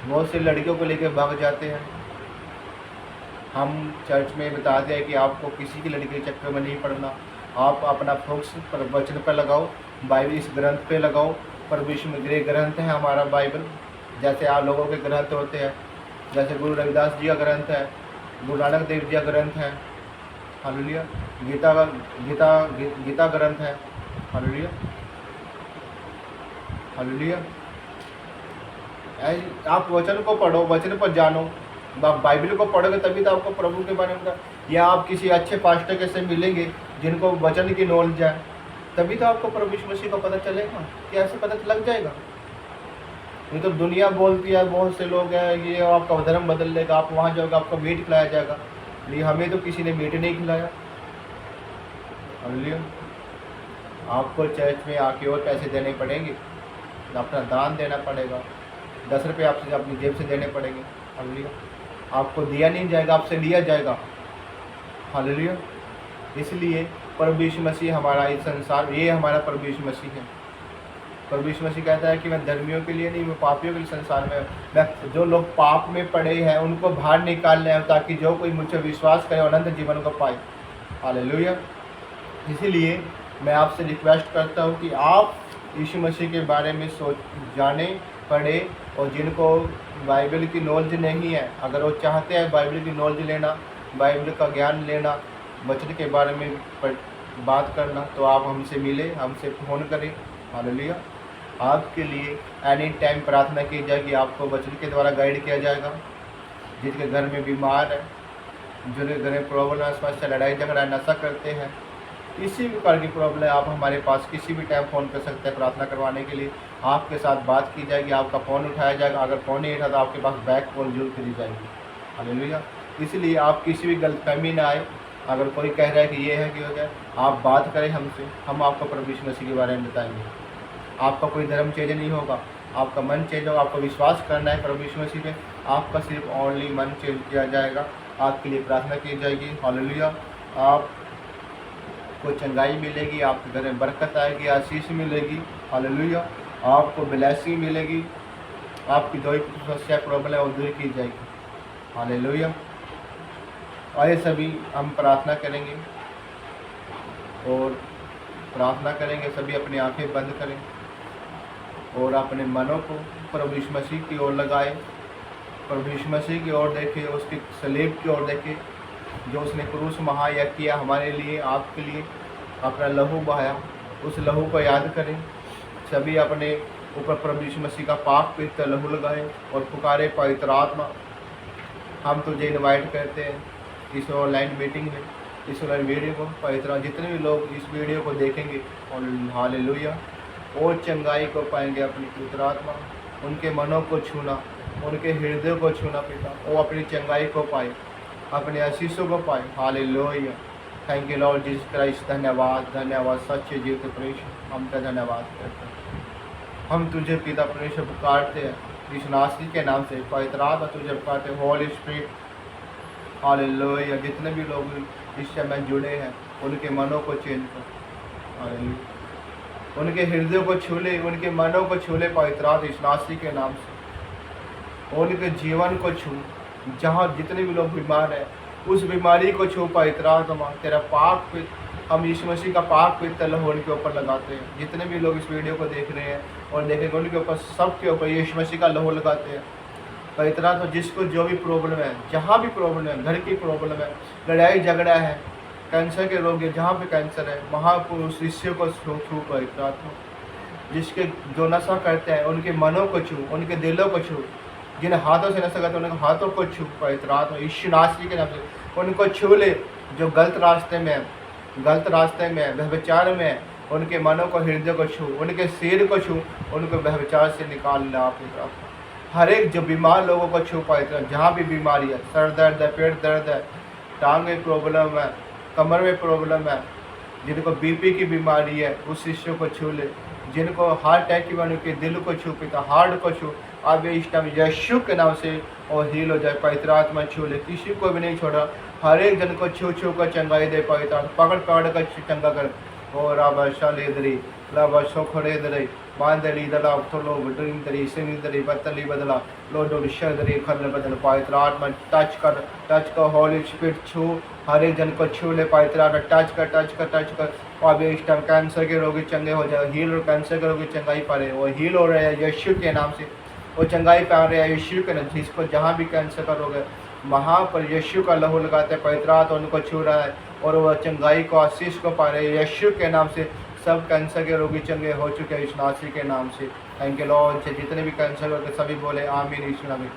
बहुत से लड़कियों को लेकर भाग जाते हैं। हम चर्च में बताते हैं कि आपको किसी की लड़की के चक्कर में नहीं पड़ना, आप अपना फोकस पर वचन पर लगाओ, बाइबल इस ग्रंथ पे लगाओ। प्रभु यीशु में ग्रंथ है हमारा बाइबल, जैसे आप लोगों के ग्रंथ होते हैं, जैसे गुरु रविदास जी का ग्रंथ है, गुरु नानक देव जी का ग्रंथ है। हालेलुया। गीता ग्रंथ है। हालेलुया। हालेलुया। आप वचन को पढ़ो, वचन पर जानो। आप बाइबल को पढ़ोगे तभी तो आपको प्रभु के बारे में, या आप किसी अच्छे पास्टर के से मिलेंगे जिनको वचन की नॉलेज है, तभी तो आपको प्रभु यीशु मसीह का पता चलेगा। कैसे पता लग जाएगा? ये तो दुनिया बोलती है, बहुत से लोग हैं ये आपका धर्म बदल लेगा, आप वहाँ जाओगे आपको मीट खिलाया जाएगा। लेकिन हमें तो किसी ने मीट नहीं खिलाया। हालेलुया। आपको चर्च में आके और पैसे देने पड़ेंगे, अपना दान देना पड़ेगा, 10 रुपये आपसे अपनी जेब से देने पड़ेंगे। हालेलुया। आपको दिया नहीं जाएगा, आपसे लिया जाएगा। हालेलुया। इसलिए प्रभु यीशु मसीह हमारा इस संसार, ये हमारा प्रभु यीशु मसीह है। प्रभु यीशु मसीह कहता है कि मैं धर्मियों के लिए नहीं, मैं पापियों के लिए संसार में, मैं जो लोग पाप में पड़े हैं उनको बाहर निकालना है, ताकि जो कोई मुझे विश्वास करे अनंत जीवन को पाए। हालेलुया। इसीलिए मैं आपसे रिक्वेस्ट करता हूँ कि आप यीशु मसीह के बारे में जाने, पढ़े, और जिनको बाइबल की नॉलेज नहीं है, अगर वो चाहते हैं बाइबल की नॉलेज लेना, बाइबल का ज्ञान लेना, वचन के बारे में बात करना, तो आप हमसे मिले, हमसे फ़ोन करें। हालेलुया। आपके लिए एनी टाइम प्रार्थना की जाएगी, आपको वचन के द्वारा गाइड किया जाएगा। जिनके घर में बीमार है, जिनके घर में प्रॉब्लम है, समस्या, लड़ाई झगड़ा, नशा करते हैं, किसी भी प्रकार की प्रॉब्लम है, आप हमारे पास किसी भी टाइम फ़ोन कर सकते हैं प्रार्थना करवाने के लिए। आपके साथ बात की जाएगी, आपका फ़ोन उठाया जाएगा। अगर फ़ोन नहीं उठा तो आपके पास बैक कॉल जरूर करी जाएगी। हालेलुया। इसलिए आप किसी भी गलतफहमी ना आए। अगर कोई कह रहा है कि ये है कि हो जाए, आप बात करें हमसे, हम आपको प्रभु यीशु मसीह के बारे में बताएंगे। आपका कोई धर्म चेंज नहीं होगा, आपका मन चेंज होगा। आपको विश्वास करना है प्रभु यीशु मसीह पे, आपका सिर्फ ओनली मन चेंज किया जाएगा, आपके लिए प्रार्थना की जाएगी। हालेलुया। आपको चंगाई मिलेगी, आपके घर में बरकत आएगी, आशीष मिलेगी। हालेलुया। आपको ब्लेसिंग मिलेगी, आपकी जो समस्या प्रॉब्लम है वो दूर की जाएगी। हालेलुया। आइए सभी हम प्रार्थना करेंगे, और प्रार्थना करेंगे, सभी अपनी आंखें बंद करें और अपने मनों को प्रभु यीशु मसीह की ओर लगाए। प्रभु यीशु मसीह की ओर देखें, उसकी सलीब की ओर देखें, जो उसने क्रूस महायज्ञ किया हमारे लिए, आपके लिए, अपना लहू बहाया, उस लहू को याद करें। सभी अपने ऊपर प्रभु यीशु मसीह का पाक पवित्र लहू लगाए और पुकारे, पवित्र आत्मा हम तुझे इनवाइट करते हैं इस ऑनलाइन मीटिंग में, इस ऑनलाइन वीडियो को। पवित्र जितने भी लोग इस वीडियो को देखेंगे, और हालेलुया, और चंगाई को पाएंगे अपनी पवित्र आत्मा, उनके मनों को छूना, उनके हृदय को छूना पिता, वो अपनी चंगाई को पाए, अपने आशीषों को पाए। Hallelujah. Thank you Lord Jesus Christ. धन्यवाद, धन्यवाद सच्चे जीवित परमेश्वर, हम तेरा धन्यवाद करते हैं। हम तुझे पिता परमेश्वर पुकारते हैं यीशु नासरी के नाम से। पवित्र आत्मा तुझे पुकारते हैं, होली स्पिरिट। हालेलुया। जितने भी लोग इस समय जुड़े हैं उनके मनों को चेंज कर। हालेलुया। उनके हृदय को छूले, उनके मनों को छूले पवित्र आत्मा यीशु नासरी के नाम से। उनके जीवन को छू, जहाँ जितने भी लोग बीमार हैं उस बीमारी को छू पवित्र आत्मा। तेरा पाक, हम यीशु मसीह का पाक पवित्र लहू उनके ऊपर लगाते हैं। जितने भी लोग इस वीडियो को देख रहे हैं और देखेंगे, उनके ऊपर, सबके ऊपर यीशु मसीह का लहू लगाते हैं पवित्र आत्मा। जिसको जो भी प्रॉब्लम है, जहाँ भी प्रॉब्लम है, घर की प्रॉब्लम है, लड़ाई झगड़ा है, कैंसर के रोग है, जहाँ भी कैंसर है, महापुरुष शिष्यों को छू पवित्र आत्मा। जिसके जो नशा करते हैं उनके मनों को छू, उनके दिलों को छू, जिन हाथों से नशा करते हैं उनके हाथों को छू पवित्र आत्मा यीशु नासरी के नाम से। उनको छू ले जो गलत रास्ते में व्यभिचार में, उनके मनों को, हृदय को छू, उनके सिर को छू, उनको व्यभिचार से निकाल ला पवित्र। हर एक जो बीमार लोगों को छू पवित्र, जहाँ भी बीमारी है, सर दर्द है, पेट दर्द है, टांग में प्रॉब्लम है, कमर में प्रॉब्लम है, जिनको बीपी की बीमारी है उस हिस्से को छू ले, जिनको हार्ट अटैक की बीमारी के दिल को छू, पिता हार्ट को छू, अब इस टाइम यीशु के नाम से और हील हो जाए। पवित्र आत्मा छू ले, किसी को भी नहीं छोड़ा, हर एक जन को छू छू कर चंगाई दे। पवित्र आत्मा पकड़ पकड़ कर चंगा कर। और राबा शाले दरी लाबा सोखड़े दरे बांधली दला थोलो ड्रीम दरी सिंग दरी बतली बदला लोडो विशर दरी खदल बदल। पवित्र आत्मा टच कर होली स्पिरिट छू, हर एक जन को छू ले। पवित्र आत्मा टच कर और अभी इस टाइम कैंसर के रोगी चंगे हो जाए, हील और कैंसर के रोगी चंगाई पा रहे, वो हील हो रहे हैं यीशु के नाम से, वो चंगाई पा रहे हैं यीशु के नाम। जिसको जहाँ भी कैंसर का रोग है वहाँ पर यीशु का लहू लगाते हैं, पवित्र आत्मा उनको छू रहा है और वह चंगाई को आशीष को पा रहे हैं यीशु के नाम से। सब कैंसर के रोगी चंगे हो चुके हैं इस नासी के नाम से। Thank you Lord. जितने भी कैंसर होते सभी बोले आमीन यीशु नाम में।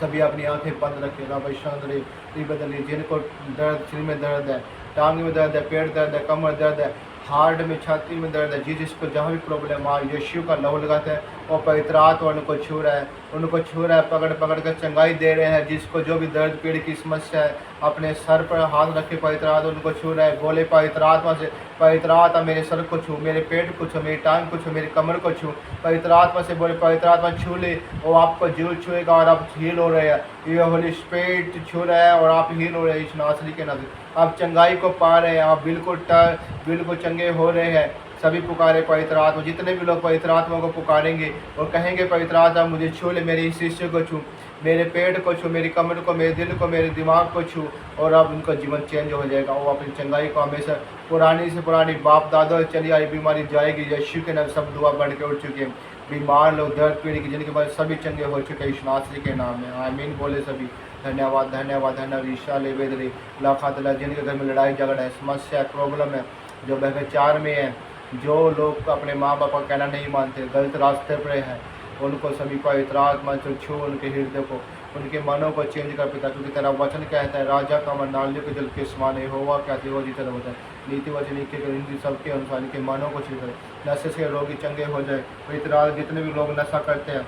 सभी अपनी आंखें बंद रखें। रब शांति बदली, जिनको दर्द, सिर में दर्द है, टांग में दर्द है, पेट दर्द है, कमर दर्द है, हार्ट में, छाती में दर्द है, जिसको जहाँ भी प्रॉब्लम आ यीशु का लहू लगाते हैं और पवित्र आत्मा उनको छू रहा है, उनको छू रहा है, पकड़ पकड़ कर चंगाई दे रहे हैं। जिसको जो भी दर्द पीड़ की समस्या है अपने सर पर हाथ रखे, पवित्र आत्मा उनको छू रहा है। बोले पवित्र आत्मा से, पवित्र आत्मा मेरे सर को छू, मेरे पेट को छू, मेरी टांग को छू, मेरी कमर को छू। पवित्र आत्मा से बोले पवित्र आत्मा छू ले, वो आपको जीव छुएगा और आप हील हो रहे हैं। ये होली स्पिरिट छू रहा है और आप हील हो रहे हैं इस नासरी के नाम से। आप चंगाई को पा रहे हैं, आप बिल्कुल चंगे हो रहे हैं। सभी पुकारे पवित्र आत्मा, जितने भी लोग पवित्र आत्मा को पुकारेंगे और कहेंगे पवित्र आत्मा मुझे छू ले, मेरे इस हिस्से को छू, मेरे पेट को छू, मेरी कमर को, मेरे दिल को, मेरे दिमाग को छू, और अब उनका जीवन चेंज हो जाएगा। वो अपनी चंगाई को हमेशा पुरानी से पुरानी बाप दादा चली आई बीमारी जाएगी। यीशु के नाम सब दुआ बढ़ के उठ चुके हैं। बीमार लोग, दर्द पीड़ी की जिनके बाद सभी चंगे हो चुके हैं इस नासरी के नाम में। आमीन बोले सभी। धन्यवाद धन्यवाद धन्यवाद। ईशा ले बेदरी लाखातला, जिनके घर में लड़ाई झगड़ा है, समस्या प्रॉब्लम है, जो व्यभिचार में है, जो लोग अपने माँ बाप का कहना नहीं मानते, गलत रास्ते पर हैं, उनको सभी पवित्र आत्मा जो छू उनके हृदय को, उनके मनों को चेंज कर पिता। क्योंकि तेरा वचन कहता है राजा का मन नालियों के जल के समान है, होगा क्या हो जितना होता है। नीति वचन के हिंदी सबके अनुसार इनके मनों को छू कर नशे से रोगी चंगे हो जाए। पवित्र जितने भी लोग नशा करते हैं,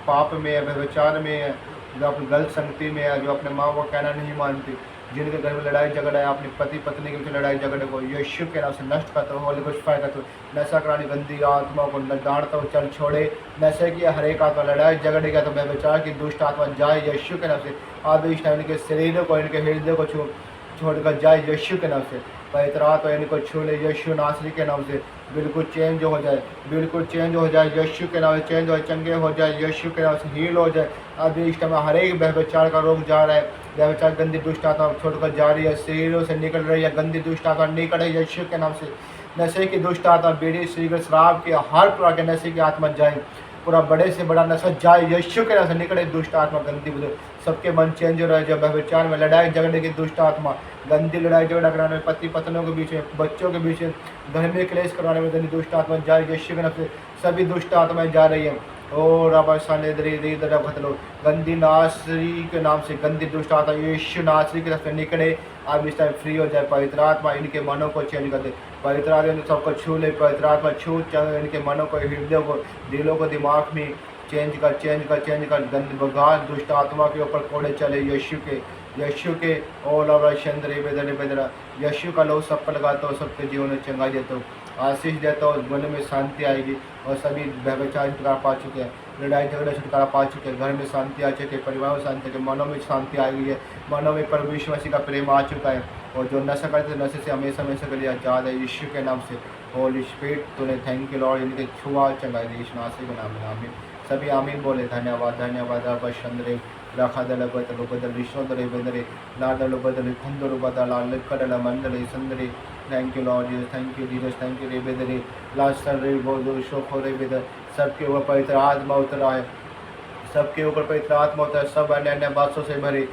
पाप में है, व्यभिचार में है, जो अपनी गलत संगति में है, जो अपने माँ को कहना नहीं मानती, जिनके घर में लड़ाई झगड़ा है, अपने पति पत्नी के बीच लड़ाई झगड़े को यीशु के नाम से नष्ट करता हो, होली कुछ फायदा तो नशा करानी गंदी आत्मा को डांटता हो, चल छोड़े। नशे की हर एक आत्मा लड़ाई झगड़े का तो व्यभिचार की दुष्ट आत्मा जाए यीशु के नाम से। आज इस टाइम इनके शरीर को, इनके हृदय को छोड़कर जाए यीशु के नाम से। पवित्र आत्मा इनको छू ले यीशु नासरी के नाम से। बिल्कुल चेंज हो जाए, बिल्कुल चेंज हो जाए यीशु के नाम से। चेंज हो, चंगे हो जाए यीशु के नाम से। हील हो जाए। अभी इस टाइम हर एक व्यभिचार का रोग जा रहा है, व्यभिचार गंदी दुष्ट आत्मा छोड़कर जा रही है, शरीरों से निकल रही है गंदी दुष्ट आत्मा, निकल है यीशु के नाम से। नशे की दुष्ट आत्मा, बीड़ी सिगरेट शराब के हर प्रकार के नशे की आत्मा जाए, पूरा बड़े से बड़ा नशा जाए यीशु के नाम से। निकले दुष्ट आत्मा गंदी बुद्धि, सबके मन चेंज हो रहा है। जब व्यभिचार में लड़ाई झगड़े की दुष्ट आत्मा, गंदी लड़ाई झगड़ा कराने में, पति पत्नियों के बीच में, बच्चों के बीच में, घर में क्लेश कराने में गंदी दुष्ट आत्मा जाए यीशु के नाम से। सभी दुष्ट आत्माएं जा रही है। और अब गंदी नासरी के नाम से गंदी दुष्ट आत्मा यीशु नासरी की तरफ से निकले। अब इस टाइम फ्री हो जाए। पवित्र आत्मा इनके मनों को चेंज कर दे। पवित्र आत्मा सबको छू ले। पवित्र आत्मा छू इनके मनों को, हृदय को, दिलों को, दिमाग में चेंज कर गंदी बगार दुष्ट आत्मा के ऊपर कोड़े चले यीशु के ओला चंद्रे बेदरा। यीशु का लोग सब पर लगाता हो, सबके जीवन में चंगाई देता हो, आशीष देता हो, मन में शांति आएगी। और सभी व्यभिचार छुटकारा पा चुके हैं, लड़ाई झगड़े छुटकारा पा चुके हैं, घर में शांति आ चुकी है, परिवार में शांति है, मनों में शांति आ गई है, मनों में प्रभु यीशु मसीह का प्रेम आ चुका है। और जो नशा करते थे, नशे से हमेशा के लिए आजाद है यीशु के नाम से। होली स्पिरिट तूने थैंक यू लॉर्ड, इनके छुआ चंगाई दी यीशु नासरी के नाम में। आमीन। सभी आमीन बोले। धन्यवाद धन्यवाद। चंद्रे राखादल बदल विश्वदरे बेदरे लादल बदल खंदर बदल लिखडल मंडल संदरे। Thank you Lord Jesus, thank you Jesus, thank you रे बेदरे लास्ट रे बोल शोखो रे बेदर। सबके ऊपर पवित्र आत्मा उतरा है, सबके ऊपर पवित्र आत्मा होता है। सब अन्य अन्य भाषाओं से भरे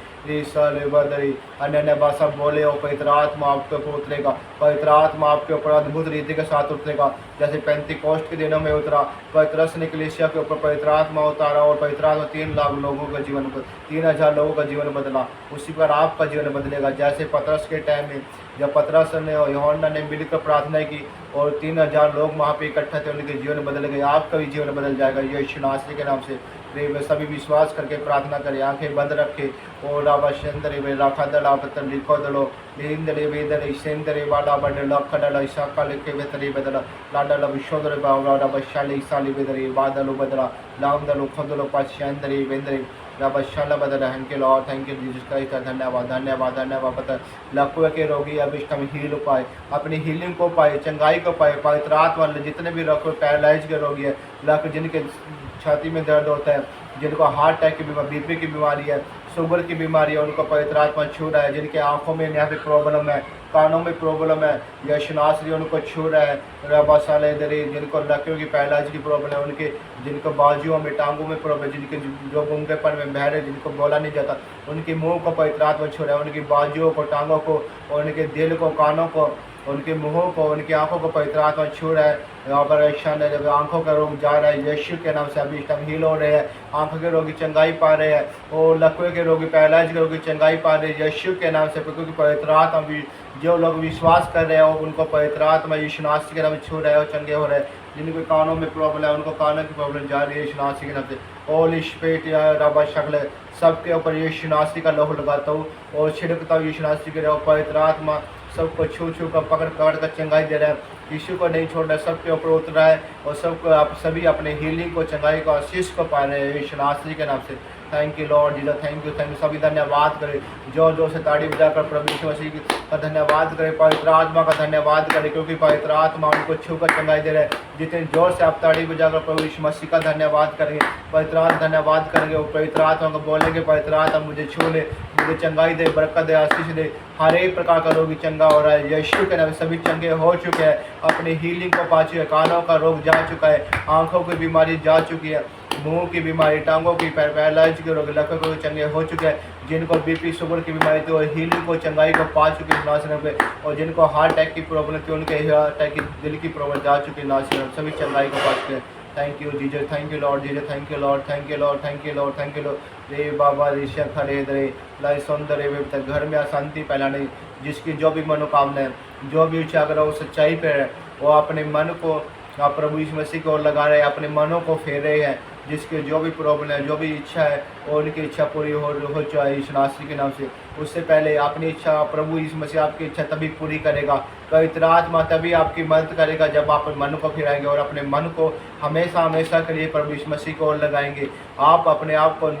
बदरी अन्य अन्य भाषा बोले और पवित्र आत्मा आपके ऊपर उतरेगा। पवित्र आत्मा आपके ऊपर अद्भुत रीति के साथ उतरेगा, जैसे पेंतीकोस्ट के दिनों में उतरा। पतरस ने कलीसिया के ऊपर पवित्र आत्मा उतारा और पवित्र आत्मा 3 लाख लोगों का जीवन, 3000 लोगों का जीवन बदला। उसी पर आपका जीवन बदलेगा। जैसे पतरस के टाइम में जब पतरस ने और यूहन्ना ने मिलकर प्रार्थना की और 3000 लोग वहाँ पे इकट्ठा थे, उनके जीवन बदल गए। आपका भी जीवन बदल जाएगा यीशु नासरी के नाम से। रे सभी विश्वास करके प्रार्थना करें, आंखें बंद रखे। ओ राबा शंदरे वे राखा दला पत्र लिखो दलो लेंदरे वेदरे सेंदरे वाला बडला खडला शाखा लेके वेतरे बदला लाडला विश्वदरे बावरा राबा शाले साली वेदरे बादलो बदला लांदलो खदलो पाशंदरे वेंदरे राबा शाला बदला। Thank you Lord, thank you Jesus Christ, धन्यवाद धन्यवाद धन्यवाद। पता लाखों के रोगी अब इस टाइम हील पाए, अपनी हीलिंग को पाए, चंगाई को पाए। पवित्र आत्मा जितने भी रखो पैरालाइज के रोगी है, लाख जिनके छाती में दर्द होता है, जिनको हार्ट अटैक की बीमारी, बीपी की बीमारी है, शुगर की बीमारी है, उनको पवित्र आत्मा छू रहा है। जिनके आंखों में यहाँ पे प्रॉब्लम है, कानों में प्रॉब्लम है, यशनाश्री उनको छू रहा है। रबा साले दरी जिनको लकड़ों की पैलाज की प्रॉब्लम है, उनके जिनको बाजुओं में टांगों में प्रॉब्लम, जिनके जो गूंगेपन में बहरे, जिनको बोला नहीं जाता, उनके मुंह को पवित्र आत्मा छू रहा है। उनकी बाजुओं को, टांगों को, और उनके दिल को, कानों को, उनके मुंहों को, उनकी आंखों को पवित्र आत्मा छू रहा है। ऑपरेशन जब आंखों का रोग जा रहा है, यीशु के नाम से अभी इस टाइम हील हो रहे हैं। आंखों के रोगी चंगाई पा रहे हैं, और लकवे के रोगी, पैरालाइज के रोगी चंगाई पा रहे हैं यीशु के नाम से। क्योंकि पवित्र आत्मा भी जो लोग विश्वास कर रहे हैं उनको पवित्र आत्मा यीशु नासरी के नाम से छू रहे हैं और चंगे हो रहे हैं। जिनके कानों में प्रॉब्लम है, उनको कानों की प्रॉब्लम जा रही है यीशु नासरी के नाम से। होली स्पिरिट या रबा शक्ल सबके ऊपर यीशु नासरी का लहू लगाता हूँ और छिड़कता हूँ यीशु नासरी के। पवित्र आत्मा सबको छू छू कर, पकड़ पकड़ कर चंगाई दे रहा है। यीशु को नहीं छोड़ रहा है, सबके ऊपर उतर रहा है, और सबको आप सभी अपने हीलिंग को, चंगाई को, आशीष को पा रहे हैं यीशु नासरी के नाम से। Thank you Lord Jesus, thank you thank you. सभी धन्यवाद करें, जोर जोर से ताड़ी बजाकर प्रभु यीशु मसीह का धन्यवाद करें, पवित्र आत्मा का धन्यवाद करें, क्योंकि पवित्र आत्मा उनको छूकर चंगाई दे रहे हैं। जितने जोर से आप ताड़ी बजाकर प्रभु यीशु मसीह का धन्यवाद करेंगे, पवित्र आत्मा धन्यवाद करेंगे, और पवित्र आत्मा को बोलेंगे पवित्र आत्मा मुझे छू ले, मुझे चंगाई दे, बरकत दे, आशीष दे। हर एक प्रकार का रोगी चंगा हो रहा है यीशु के नाम। सभी चंगे हो चुके हैं, अपनी हीलिंग को पा चुके हैं। कानों का रोग जा चुका है, आंखों की बीमारी जा चुकी है, मुंह की बीमारी, टांगों की, पैरालाइज के रोग, लकवे को चंगे हो चुके हैं। जिनको बीपी शुगर की बीमारी थी वो हीलिंग को, चंगाई को पा चुके हैं नासिर पे, और जिनको हार्ट अटैक की प्रॉब्लम थी उनके हार्ट अटैक की, दिल की प्रॉब्लम जा चुकी है नासिर, सभी चंगाई को पा चुके हैं। Thank you Jesus, thank you Lord Jesus, thank you Lord, thank you Lord, thank you Lord, thank you Lord. रे बाबा ऋषा खरे दरे लाई सौंदर्य तक घर में अशांति फैलाने, जिसकी जो भी मनोकामना है, जो भी इच्छा अगर वो सच्चाई पे है, वो अपने मन को आप प्रभु यीशु मसीह को लगा रहे हैं, अपने मनों को फेर रहे हैं। जिसके जो भी प्रॉब्लम है, जो भी इच्छा है, वो उनकी इच्छा पूरी हो जाए यीशु नासरी के नाम से। उससे पहले अपनी इच्छा प्रभु यीशु मसीह आपकी इच्छा तभी पूरी करेगा, पवित्र आत्मा तभी आपकी मदद करेगा जब आप मन को फिराएंगे और अपने मन को हमेशा हमेशा के लिए प्रभु यीशु मसीह को लगाएंगे। आप अपने आप को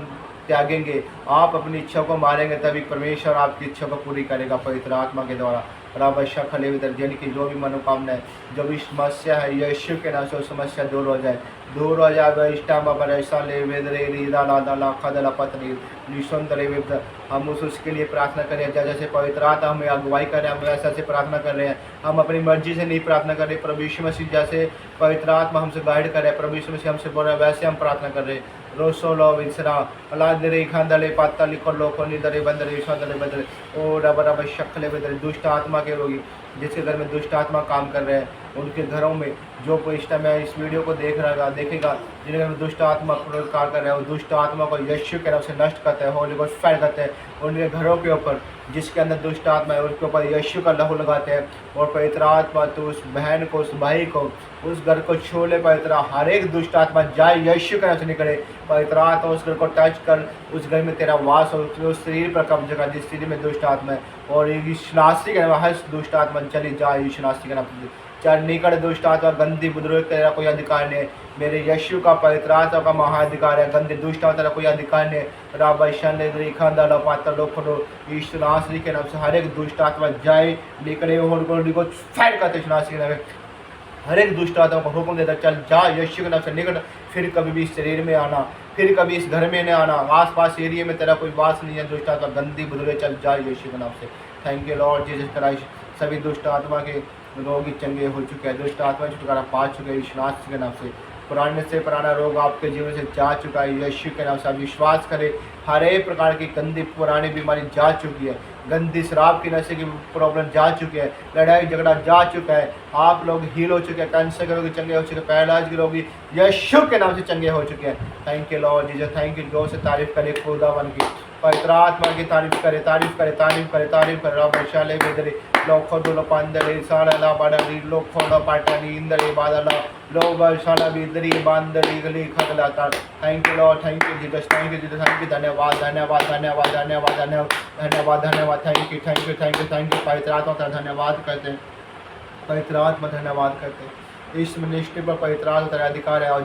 त्यागेंगे, आप अपनी इच्छा को मारेंगे, तभी परमेश्वर आपकी इच्छा को पूरी करेगा पवित्र आत्मा के द्वारा। राबशा खले दर्जन की जो भी मनोकामना है, जो भी समस्या है, यीशु के नाम से समस्या दूर हो जाए, दूर हो जाए। इष्टामा पर ऐसा ले वेदरे रीदा लादा लाखा दला पत्नी निशंदरे वेद। हम उसके लिए प्रार्थना करें, जैसे पवित्र आत्मा हमें अगुवाई करें, हम ऐसा से प्रार्थना कर रहे हैं। हम अपनी मर्जी से नहीं प्रार्थना कर रहे, प्रभु यीशु मसीह जैसे पवित्र आत्मा हमसे गाइड करे, प्रभु यीशु मसीह हमसे बोल रहे हैं, वैसे हम प्रार्थना कर रहे हैं। रोसोलो विसरा अला दरे खांदले पाता लिखो लोको निदरे बंदरे विश्वादले बंदरे ओ रब रब शक्ले बंदरे। दुष्ट आत्मा के रोगी जिसके घर में दुष्ट आत्मा काम कर रहे हैं, उनके घरों में जो कोई इस टाइम इस वीडियो को देखेगा, जिनके घर में दुष्ट आत्मा कार्य कर रहे हैं, वो दुष्ट आत्मा को यीशु के नाम से नष्ट करते हैं, होली गोस्ट फायर करते हैं। उनके घरों के ऊपर जिसके अंदर दुष्ट आत्मा है, उसके ऊपर यीशु का लहू लगाते हैं, और पवित्र आत्मा तो उस बहन को, उस भाई को, उस घर को छू ले पवित्र। हर एक दुष्ट आत्मा जाए यीशु के नाम से निकले पवित्र आत्मा, उस घर को टच कर, उस घर में तेरा वास हो, उस शरीर पर कब्जा कर जिस शरीर में दुष्ट आत्मा है, और यीशु नासरी के नाम हर दुष्ट आत्मा चली जाए यीशु नासरी के नाम से। चाहे निकट दुष्ट आत्मा गंदी बुजुर्ग तेरा कोई अधिकार नहीं, मेरे यीशु का पवित्र आत्मा का महाधिकार है। गंदे दुष्ट आत्मा तेरा कोई अधिकार नहीं। राबाई खांदा पात्र लोखो यीशु नासरी के नाम से हर एक दुष्ट आत्मा जाए निकले, को फायर करते यीशु नासरी के नाम से। हर एक दुष्ट आत्मा को हुक्म देता चल जा यीशु के नाम से निकट, फिर कभी भी इस शरीर में आना, फिर कभी इस घर में नहीं आना, आस पास एरिया में तेरा कोई वास नहीं है। दुष्ट आत्मा गंदी बुजुर्ग चल जाए यीशु के नाम से। Thank you Lord Jesus Christ. सभी दुष्ट आत्मा के रोगी चंगे हो चुके हैं, दुष्ट आत्मा छुटकारा पा चुके हैं यीशु नासरी के नाम से। पुराने से पुराना रोग आपके जीवन से जा चुका है यीशु के नाम से। आप विश्वास करें, हर एक प्रकार की गंदी पुरानी बीमारी जा चुकी है, गंदी शराब की नशे की प्रॉब्लम जा चुकी है, लड़ाई झगड़ा जा चुका है। आप लोग हील हो चुके हैं, कैंसर के रोगी चंगे हो चुके हैं, पैरालाइज के रोगी यीशु के नाम से चंगे हो चुके हैं। Thank you Lord Jesus, thank you. जोर से तारीफ करें खुदावन की। पवित्र आत्मा की तारीफ करे, तारीफ करे, तारीफ करे, तारीफ करे। रब शाले बेदरे लोखो दुलो पंदरे साला बड़री लोखो द पाटनी इंदरे बादला लोग शाला बेदरी बांदरी गली खगला तार। Thank you Lord, thank you Jesus, thank you Jesus, thank you, धन्यवाद धन्यवाद धन्यवाद धन्यवाद धन्यवाद धन्यवाद धन्यवाद। Thank you thank you thank you thank you. पवित्र आत्मा का धन्यवाद करते हैं, पवित्र आत्मा धन्यवाद करते हैं। इस मिनिस्ट्री पर पवित्र आत्मा का अधिकार है, और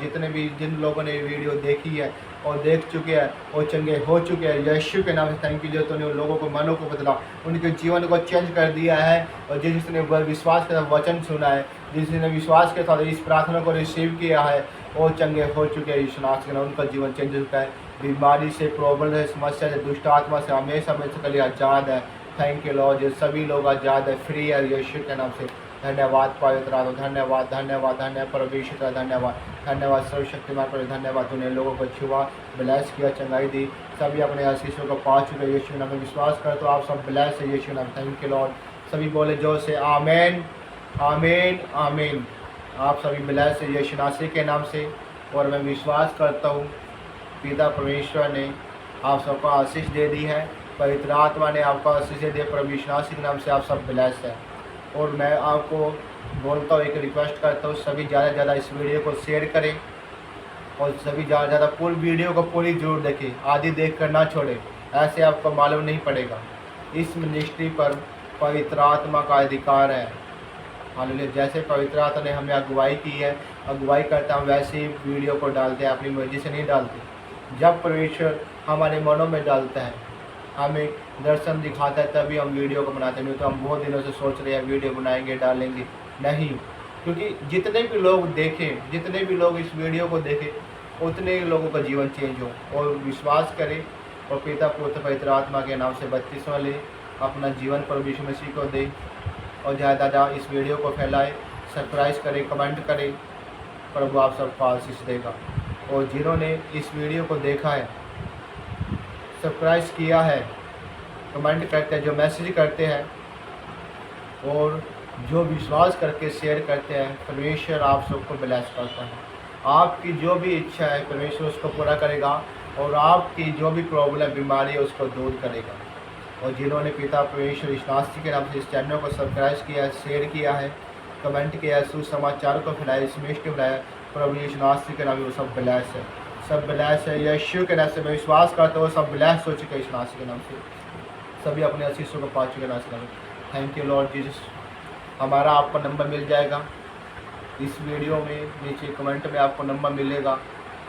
जिन लोगों ने वीडियो देखी है और देख चुके हैं वो चंगे हो चुके हैं। यीशु के नाम से थैंक यू जो तूने उन लोगों को मनों को बदला, उनके जीवन को चेंज कर दिया है। और जिसने विश्वास के साथ वचन सुना है, जिसने विश्वास के साथ इस प्रार्थना को रिसीव किया है, वो चंगे हो चुके हैं। यीशु नाम से उनका जीवन चेंज हो चुका है। बीमारी से, प्रॉब्लम से, समस्या से, दुष्ट आत्मा से हमेशा हमेशा के लिए आज़ाद है। थैंक यू लॉर्ड, जो सभी लोग आज़ाद है, फ्री है यीशु के नाम से। धन्यवाद पवित्र आत्मा, धन्यवाद धन्यवाद धन्यवाद परमेश्वर, धन्यवाद धन्यवाद सर्वशक्तिमान पर, धन्यवाद तूने लोगों को छुआ, ब्लेस किया, चंगाई दी, सभी अपने आशीषों को पा चुके यीशु नाम में। विश्वास कर तो आप सब ब्लेस है यीशु नाम। Thank you Lord. सभी बोले जो से आमीन आमीन आमीन। आप सभी ब्लेस है यीशु नासी के नाम से। और मैं विश्वास करता हूँ पिता परमेश्वर ने आप सबको आशीष दे दी है, पवित्र आत्मा ने आपको आशीष दे दी, परमेश्वर नासी के नाम से आप सब ब्लेस है। और मैं आपको बोलता हूँ, एक रिक्वेस्ट करता हूँ, सभी ज़्यादा से ज़्यादा इस वीडियो को शेयर करें, और सभी ज़्यादा से ज़्यादा पूरी वीडियो को पूरी जरूर देखें, आधी देख कर ना छोड़ें, ऐसे आपको मालूम नहीं पड़ेगा। इस मिनिस्ट्री पर पवित्र आत्मा का अधिकार है। हालेलुया। जैसे पवित्र आत्मा ने हमें अगुवाई की है, अगुवाई करता हम वैसे ही वीडियो को डालते हैं, अपनी मर्जी से नहीं डालते। जब परमेश्वर हमारे मनों में डालता है, हमें दर्शन दिखाता है, तभी हम वीडियो को बनाते हैं। नहीं तो हम बहुत दिनों से सोच रहे हैं वीडियो बनाएंगे, डालेंगे नहीं, क्योंकि जितने भी लोग देखें, जितने भी लोग इस वीडियो को देखें, उतने ही लोगों का जीवन चेंज हो। और विश्वास करें और पिता पुत्र पवित्र आत्मा के नाम से बपतिस्मा ले, अपना जीवन परमेश्वर मसीह को दे, और ज़्यादा ज़्यादा इस वीडियो को फैलाए, सब्सक्राइब करें, कमेंट करें, प्रभु आप सबको आशीष देगा। और जिन्होंने इस वीडियो को देखा है, सब्सक्राइब किया है, कमेंट करते हैं, जो मैसेज करते हैं और जो विश्वास करके शेयर करते हैं, परमेश्वर आप सबको ब्लेस करता है। आपकी जो भी इच्छा है परमेश्वर उसको पूरा करेगा, और आपकी जो भी प्रॉब्लम बीमारी है उसको दूर करेगा। और जिन्होंने पिता परमेश्वर ईश्वनास्ती के नाम से इस चैनल को सब्सक्राइब किया है, शेयर किया है, कमेंट किया है, सुसमाचार को फैलाया, इस मिनिस्ट्री को फैलाया, प्रभु ईश्वनास्ती के नाम में वो सब ब्लेस है, सब ब्लेस है। यीशु के नाम से मैं विश्वास करता हूँ, सब ब्लेस हो चुके हैं ईश्वनास्ती के नाम से, सभी अपने आशीषों को पा चुके नाम से। Thank you Lord Jesus. हमारा आपको नंबर मिल जाएगा इस वीडियो में, नीचे कमेंट में आपको नंबर मिलेगा।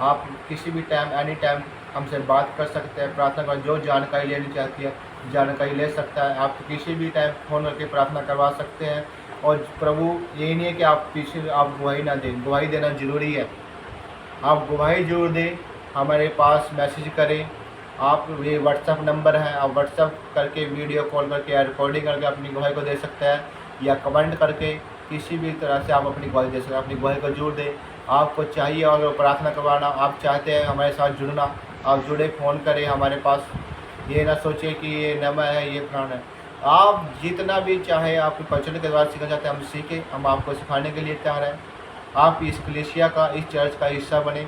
आप किसी भी टाइम, एनी टाइम हमसे बात कर सकते हैं। प्रार्थना का जो जानकारी लेनी चाहती है जानकारी ले सकता है। आप किसी भी टाइम फ़ोन करके प्रार्थना करवा सकते हैं। और प्रभु यही नहीं है कि आप पीछे आप गवाही ना दें, गवाही देना ज़रूरी है। आप गवाही जरूर दें, हमारे पास मैसेज करें। आप ये व्हाट्सअप नंबर है, आप व्हाट्सअप करके, वीडियो कॉल करके या रिकॉर्डिंग करके अपनी गवाही को दे सकते हैं, या कमेंट करके किसी भी तरह से आप अपनी गवाही दे सकते हैं। अपनी गवाही को जरूर दें। आपको चाहिए अगर प्रार्थना करवाना, आप चाहते हैं हमारे साथ जुड़ना, आप जुड़े, फ़ोन करें हमारे पास। ये ना सोचे कि ये नवा है, ये पुराना है। आप जितना भी चाहे, आपके वचन के द्वारा सीखना चाहते हैं, हम सीखें, हम आपको सिखाने के लिए तैयार हैं। आप इस कलीसिया का, इस चर्च का हिस्सा बने।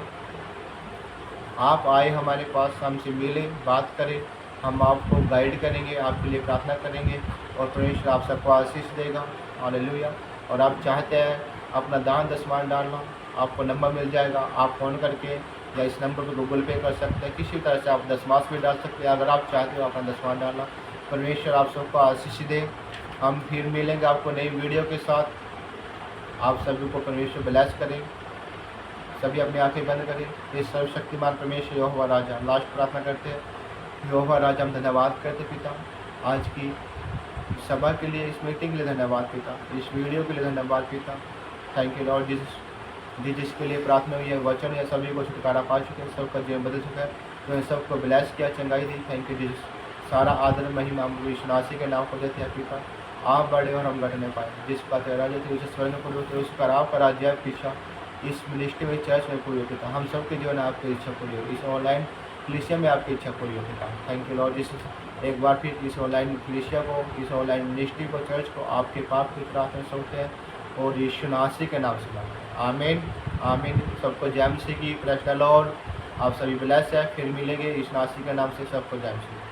आप आए हमारे पास, हमसे मिलें, बात करें, हम आपको गाइड करेंगे, आपके लिए प्रार्थना करेंगे, और परमेश्वर आप सबको आशीष देगा। हालेलुया। और आप चाहते हैं अपना दान दशमान डालना, आपको नंबर मिल जाएगा। आप फ़ोन करके या इस नंबर पर गूगल पे कर सकते हैं, किसी तरह से आप दशमास भी डाल सकते हैं। अगर आप चाहते हो अपना दशमान डालना, परमेश्वर आप सबको आशीष दे। हम फिर मिलेंगे आपको नई वीडियो के साथ। आप सभी को परमेश्वर ब्लेस करें। सभी अपनी आंखें बंद करें। ये सर्वशक्तिमान परमेश्वर यहोवा राजा, लास्ट प्रार्थना करते हैं। यहोवा राजा, हम धन्यवाद करते पिता, आज की सभा के लिए, इस मीटिंग के लिए धन्यवाद पिता, इस वीडियो के लिए धन्यवाद पिता। Thank you Lord Jesus. जिसके लिए प्रार्थना हुई है, वचन या सभी को छुटकारा पा चुके हैं, सबका जीवन बदल चुका है, तो इन सबको ब्लेस किया, चंगाई दी। Thank you Jesus. सारा आदर महिमा हम विश्वनासी के नाम को देते हैं पिता। आप बढ़े और हम घटने पाए। जिसका तेरा राज्य थे उसे स्वर्ण को दो, उसका आपका राज्य पीछा इस मिनिस्ट्री में, चर्च में पूरी हो पिता। हम सबके जीवन आपकी इच्छा पूरी हो, इस ऑनलाइन कलीसिया में आपकी इच्छा पूरी हो पिता। Thank you Lord Jesus. एक बार फिर इस ऑनलाइन कलीसिया को, इस ऑनलाइन मिनिस्ट्री को, चर्च को आपके पाप की प्रार्थना सौंपते हैं, और यीशु नासी के नाम से आमीन आमीन। सबको जय मसीह की, प्रेज़ द लॉर्ड। आप सभी ब्लेस है। फिर मिलेंगे इस नासी के नाम से, सबको जय मसीह।